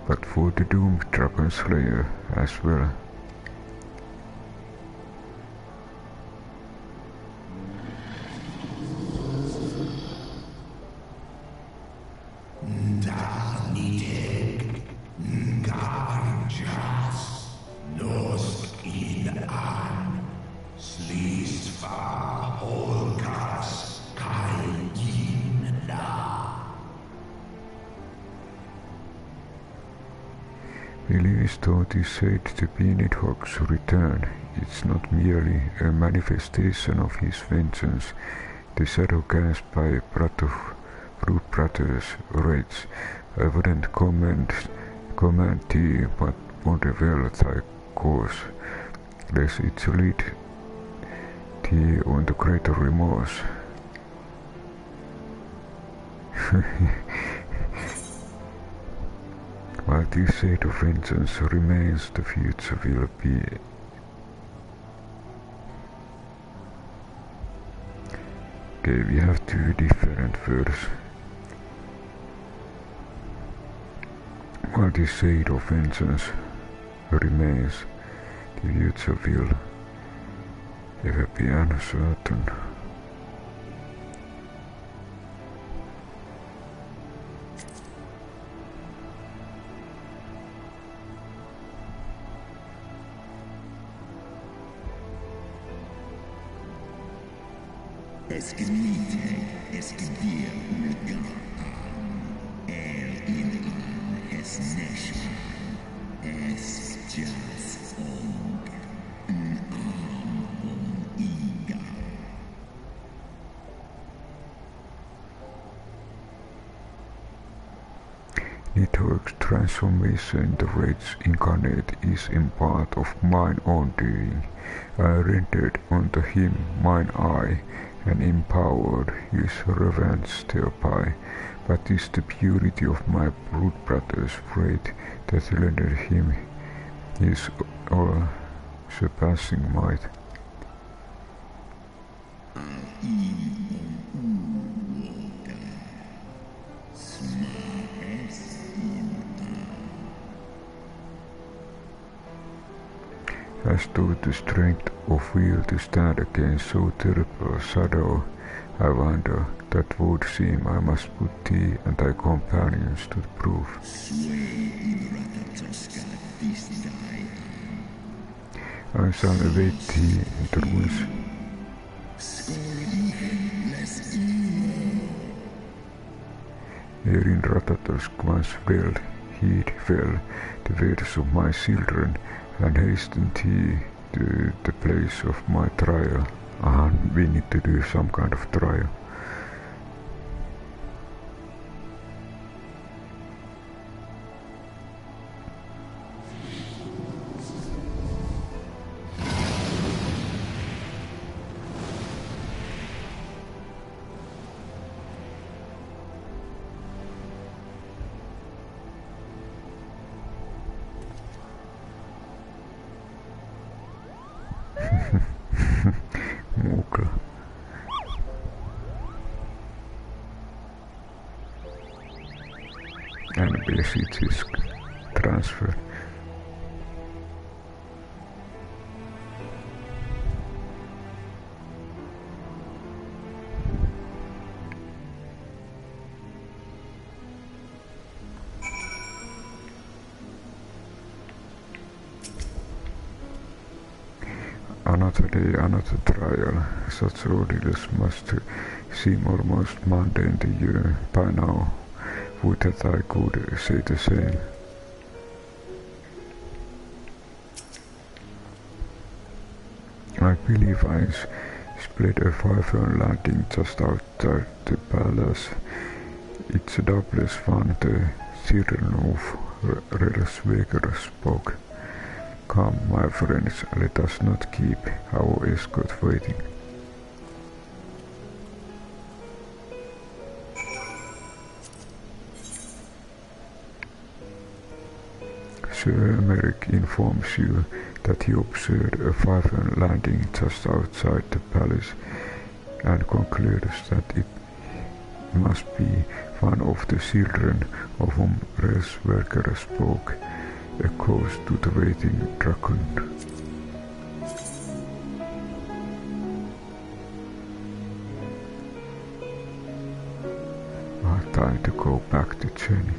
but for the doomed Dragon Slayer as well. Elise thought he said to be Nidhogg's return. It's not merely a manifestation of his vengeance. The shadow cast by Brute Brothers rates. I wouldn't command thee, but won't reveal thy cause, lest it lead thee on to greater remorse. While this shade of vengeance remains, the future will be. Okay, we have two different words. While this shade of vengeance remains, the future will ever be uncertain. Nidhogg's transformation into Rage Incarnate is in part of mine own doing. I rendered unto him mine eye, and empowered his revenge thereby. But 'tis the purity of my Brute Brother's faith that rendered him his all-surpassing might. As though the strength of will to stand against so terrible a shadow, I wonder that would seem I must put thee and thy companions to the proof. I shall await thee in the ruins. Here in Ratatosk once dwelled, heed fell the words of my children, and hasten thee to the place of my trial. We need to do some kind of trial. Mukla. And message is transferred. Another day, another trial. Such ordeals must seem almost mundane to you by now. Would that I could say the same. I believe I split a 5-hour landing just outside the palace. It's a doubtless fun, the children of Heavensward spoke. Come, my friends, let us not keep our escort waiting. Sir Emerick informs you that he observed a 5-hour landing just outside the palace, and concludes that it must be one of the children of whom Heavensward spoke, a ghost to the waiting dragon. Time to go back to Jenny.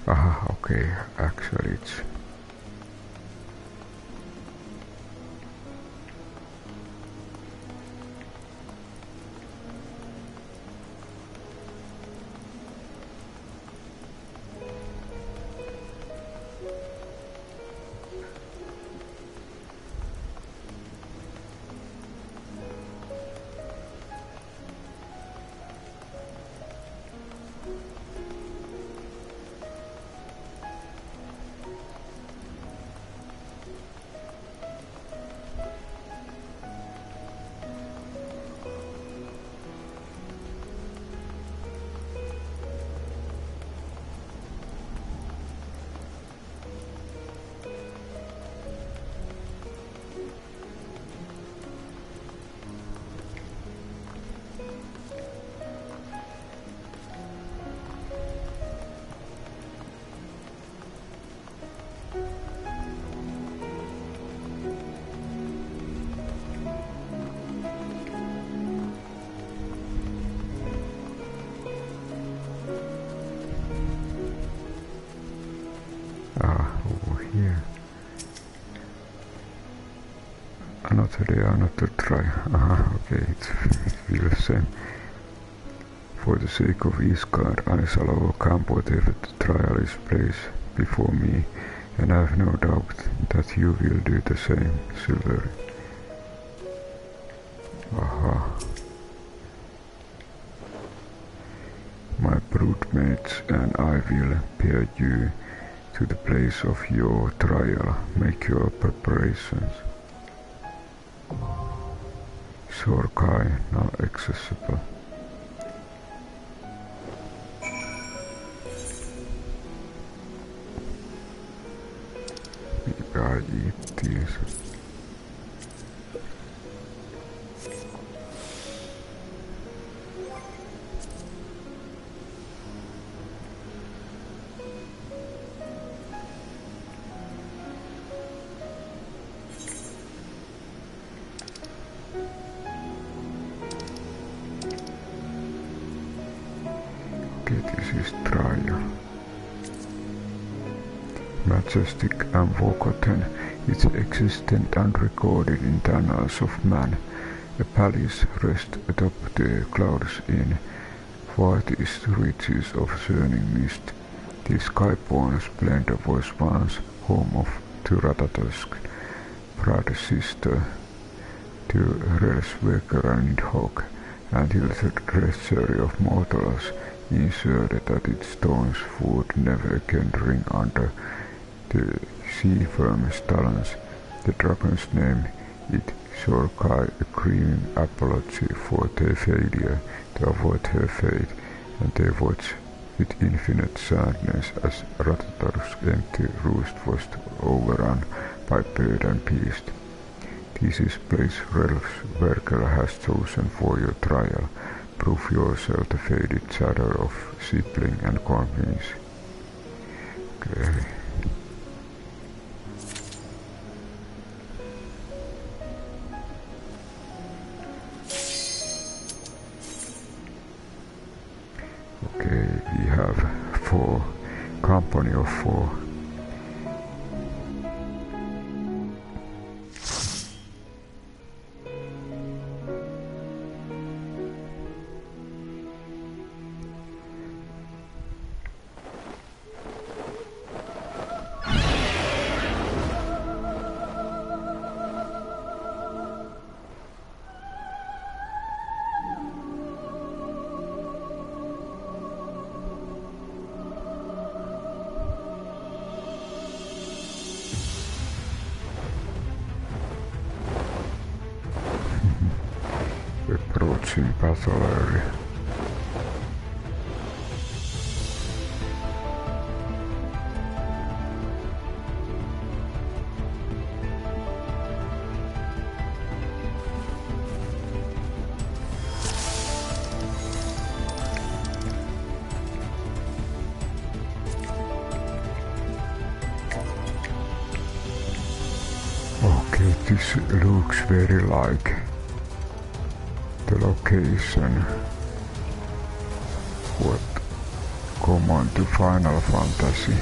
Aha, okay, actually it's... they are not a try. Okay, it feels same. For the sake of Ishgard, I shall overcome whatever the trial is placed before me, and I have no doubt that you will do the same, Silvery. Aha. My broodmates and I will bear you to the place of your trial. Make your preparations. Sohr Khai now accessible. Maybe I eat these. This is trial. Majestic and forgotten, its existence unrecorded in the annals of man. A palace rests atop the clouds in farthest reaches of churning mist. The skyborn splendor was once home to Ratatosk, brother sister to Relsweker and Nidhogg, until the treachery of mortals ensured that its stones would never again ring under the sea-firm's talons. The dragons named it Sohr Khai, a grieving apology for their failure to avoid her fate, and they watched with infinite sadness as Ratatosk's empty roost was overrun by bird and beast. This is place Relsweker has chosen for your trial. Prove yourself the faded shadow of sibling and convince. Okay. Okay, we have 4, company of 4. Approaching battle area. Okay, this looks very like the location what common to Final Fantasy.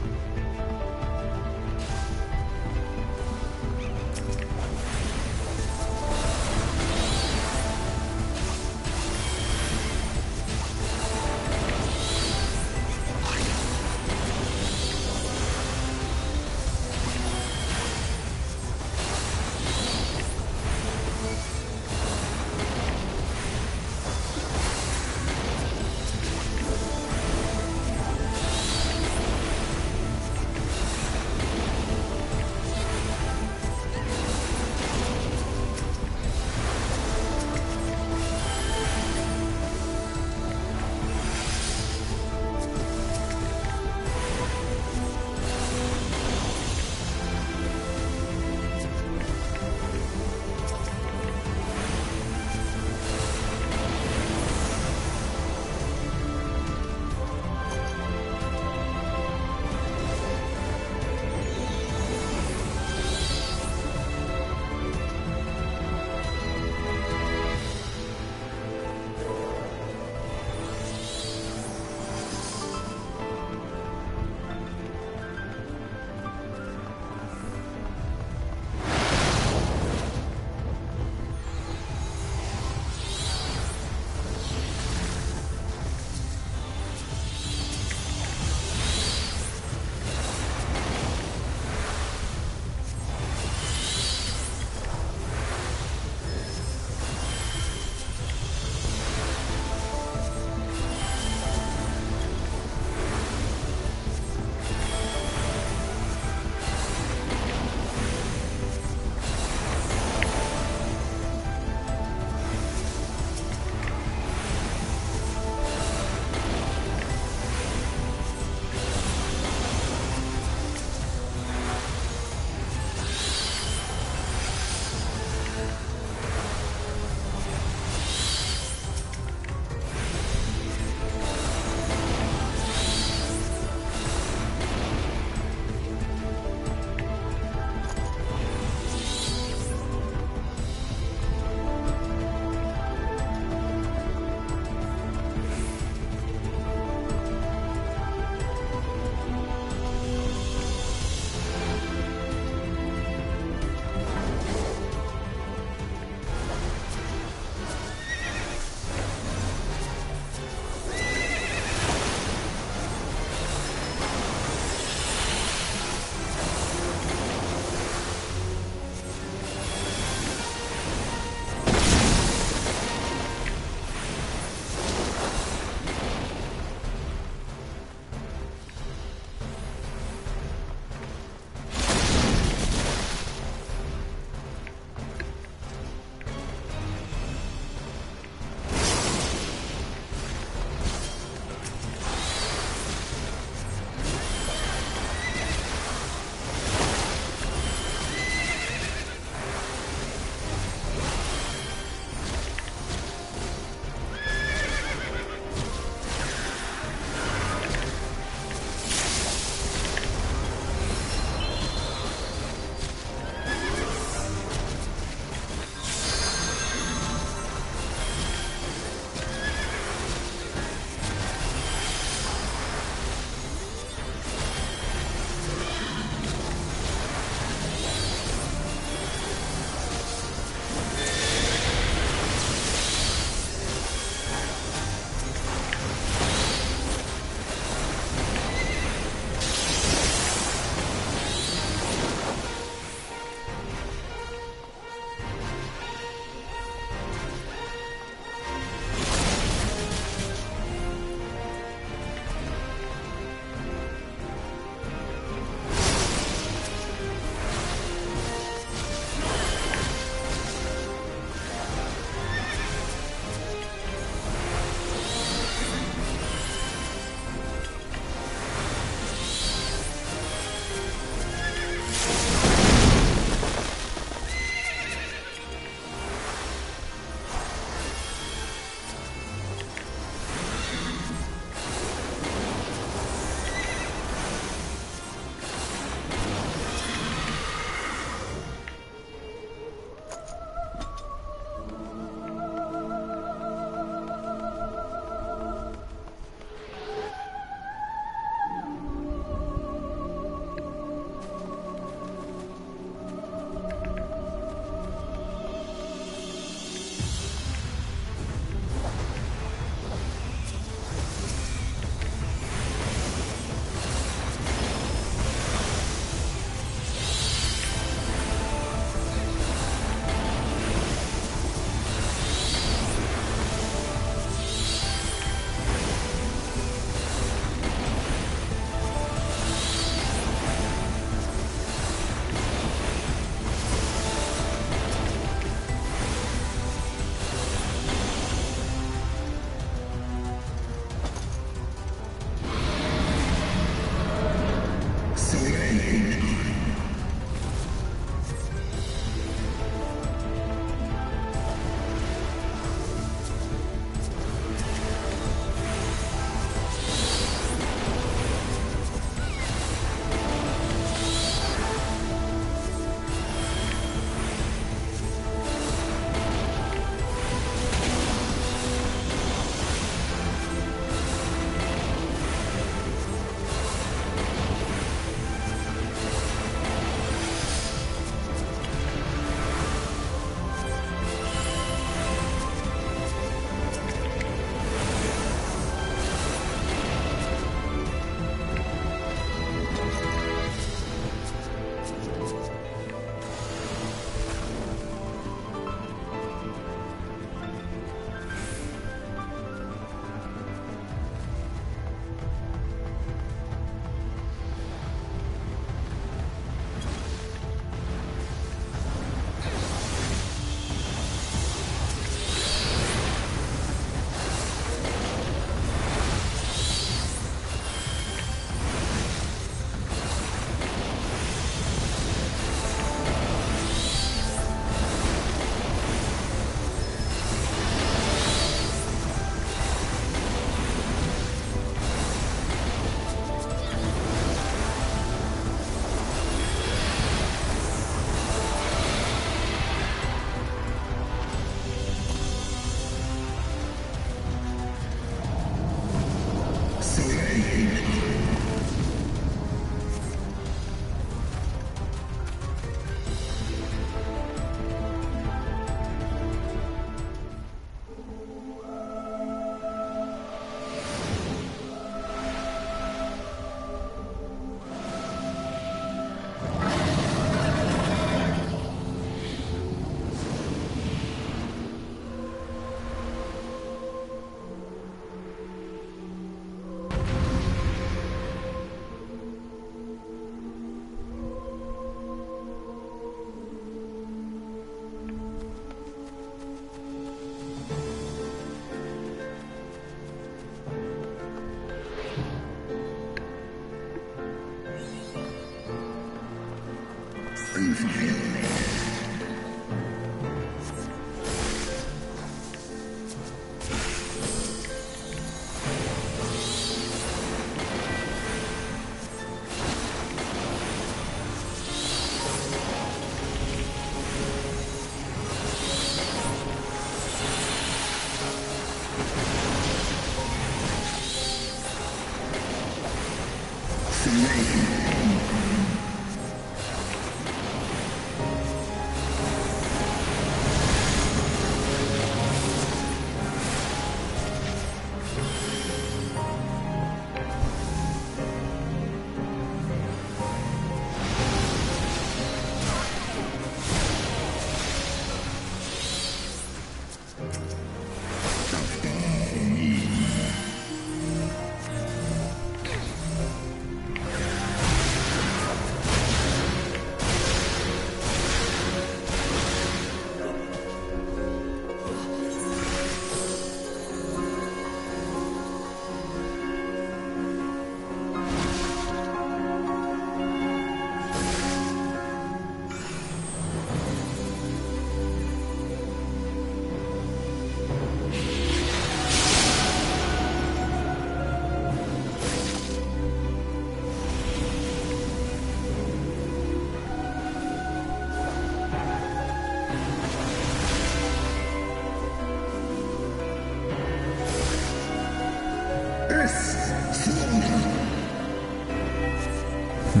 I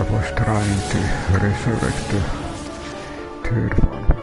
was trying to resurrect the third one, but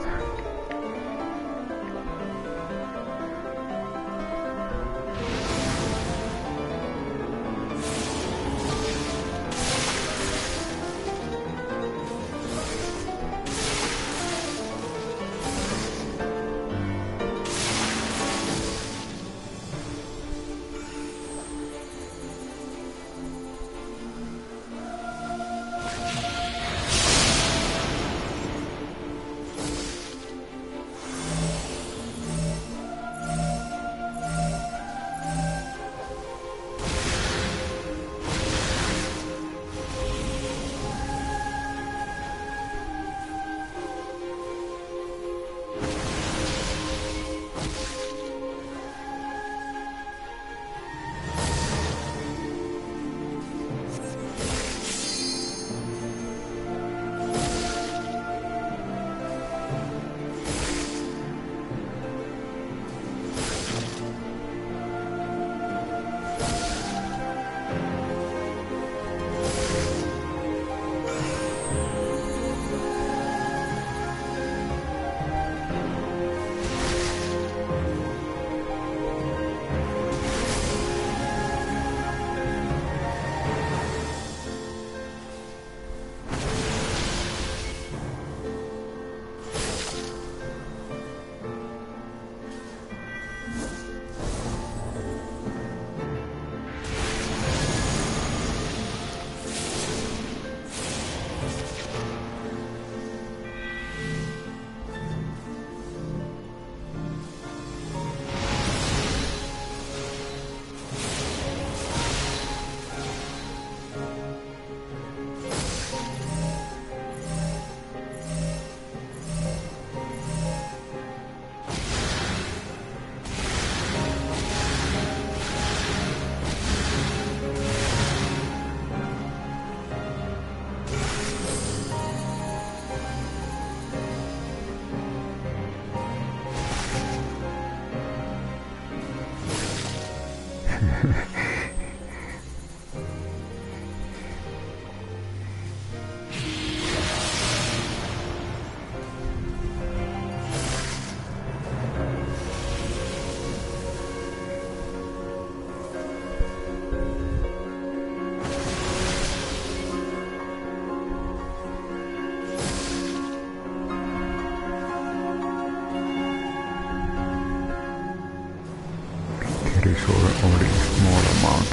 there is only a small amount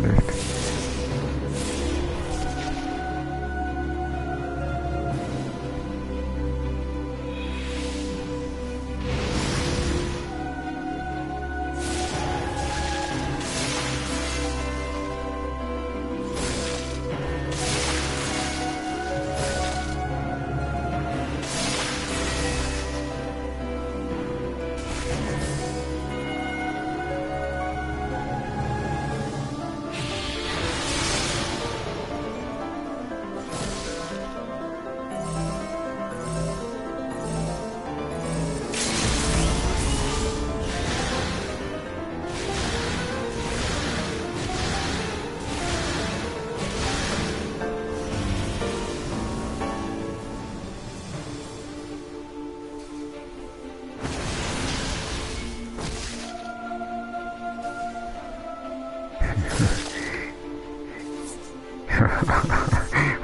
left.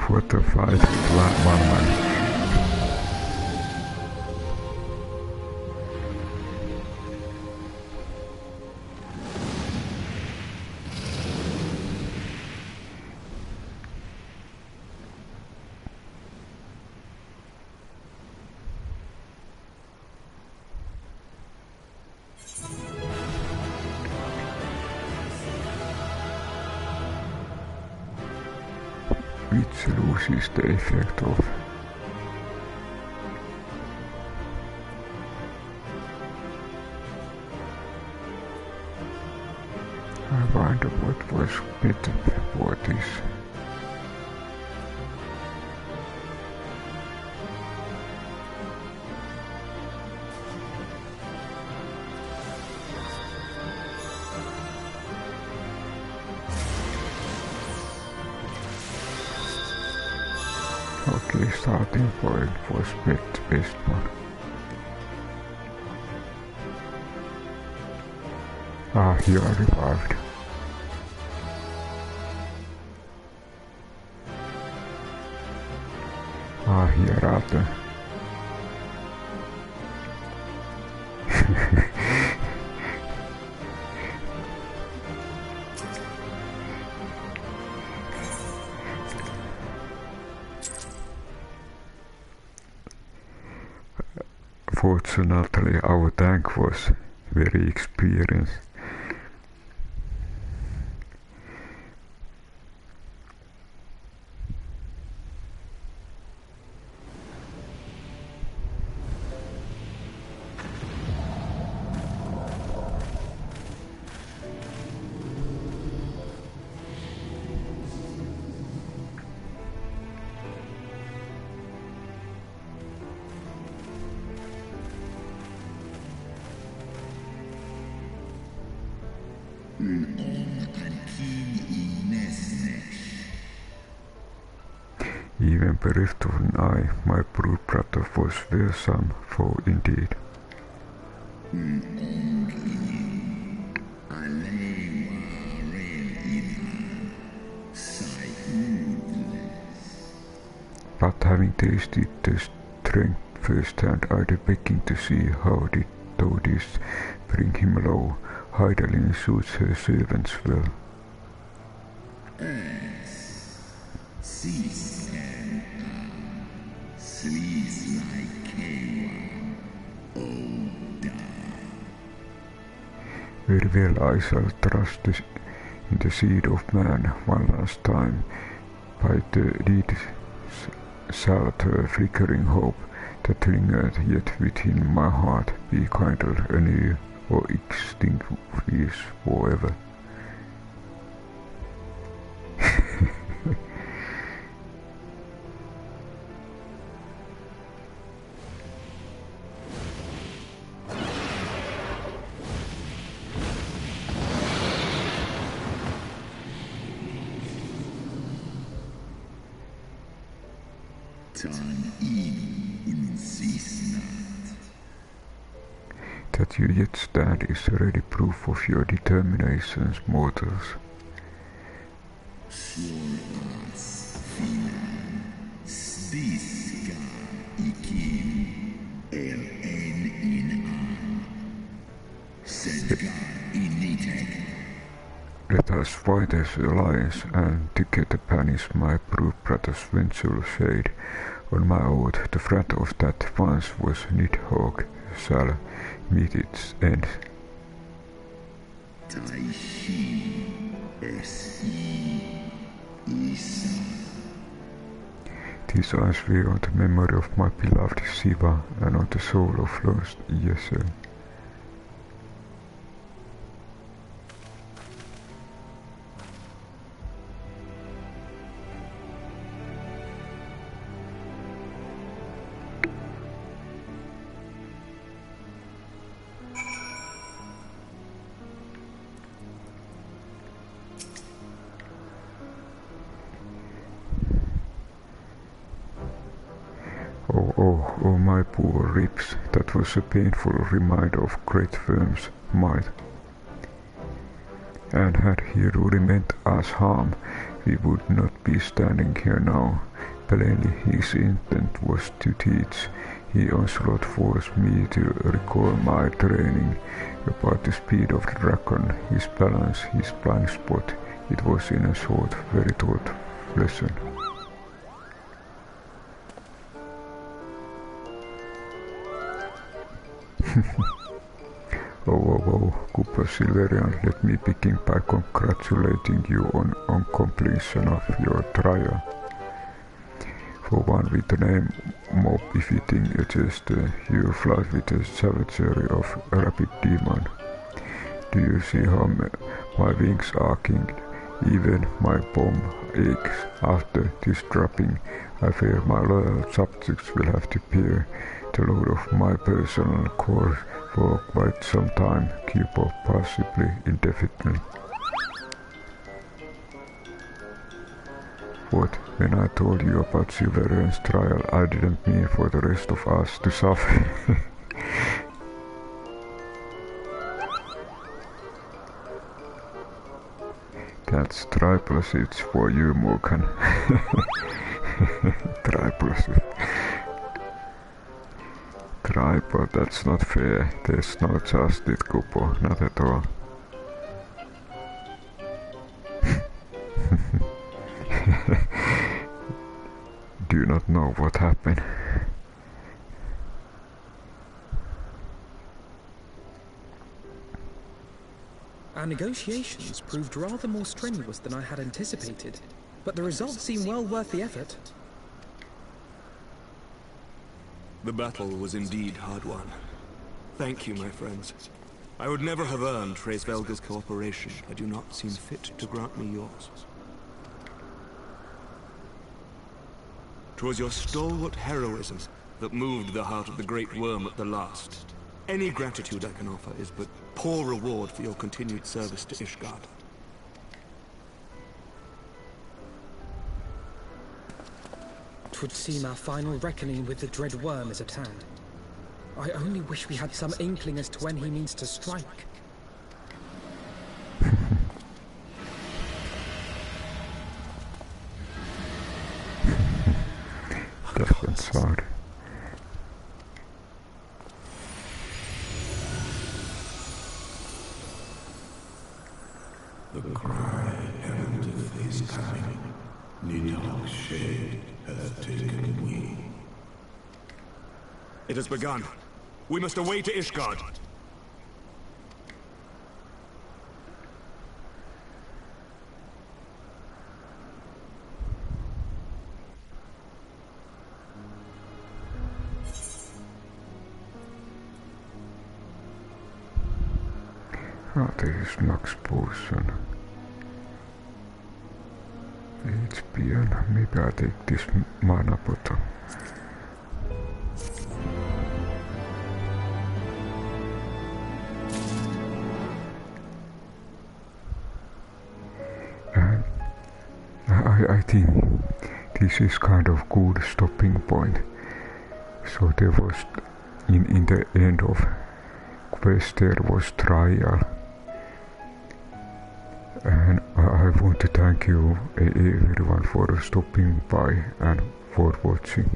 What the fight with one man. Which loses the effect of I wonder what was better for this. Okay, starting point for best one. Ah, you are revived. Ah, hier raten. Fortunately, our tank was very experienced. Even bereft of an eye, my brood brother was fearsome foe indeed. But having tasted the strength firsthand, I was begging to see how did Todis bring him low. Heidelin suits her servants well. Very well, I shall trust in the seed of man one last time. By the deed shall the flickering hope that lingered yet within my heart be kindled anew or extinguished forever. That you yet stand is already proof of your determinations, mortals. Let us fight as alliance and together banish my brood brother's vengeful shade. On my oath, the threat of that once was Nidhogg shall meet its end. This I swear on the memory of my beloved Shiva and on the soul of lost Yesel. Oh, my poor ribs, that was a painful reminder of great Wyrm's might. And had he really meant us harm, we would not be standing here now. Plainly his intent was to teach. He onslaught forced me to recall my training about the speed of the dragon, his balance, his blind spot. It was in a short, very taught lesson. Oh, Cooper Silverian, let me begin by congratulating you on completion of your trial. For one with the name more befitting a jester, you fly with the savagery of a rapid demon. Do you see how my wings are king? Even my bomb aches after this dropping. I fear my loyal subjects will have to bear the load of my personal core for quite some time, keep up possibly indefinitely. What? When I told you about Silverian's trial, I didn't mean for the rest of us to suffer. That's triplets for you, Morgan. Triplets. Triple, that's not fair. There's no justice, Kupo, not at all. Do not know what happened. Our negotiations proved rather more strenuous than I had anticipated, but the results seem well worth the effort. The battle was indeed hard won. Thank you, my friends. I would never have earned Hraesvelga's cooperation had you not seen fit to grant me yours. 'Twas your stalwart heroism that moved the heart of the Great Worm at the last. Any gratitude I can offer is but poor reward for your continued service to Ishgard. 'Twould seem our final reckoning with the dread worm is at hand. I only wish we had some inkling as to when he means to strike. That's hard. The cry heraldeth his coming. Nidhogg's shade hath taken wing. It has begun. We must away to Ishgard. There is max potion. HP, and maybe I take this mana bottle. And I think this is kind of good stopping point. So there was in the end of quest there was trial. And I want to thank you everyone for stopping by and for watching.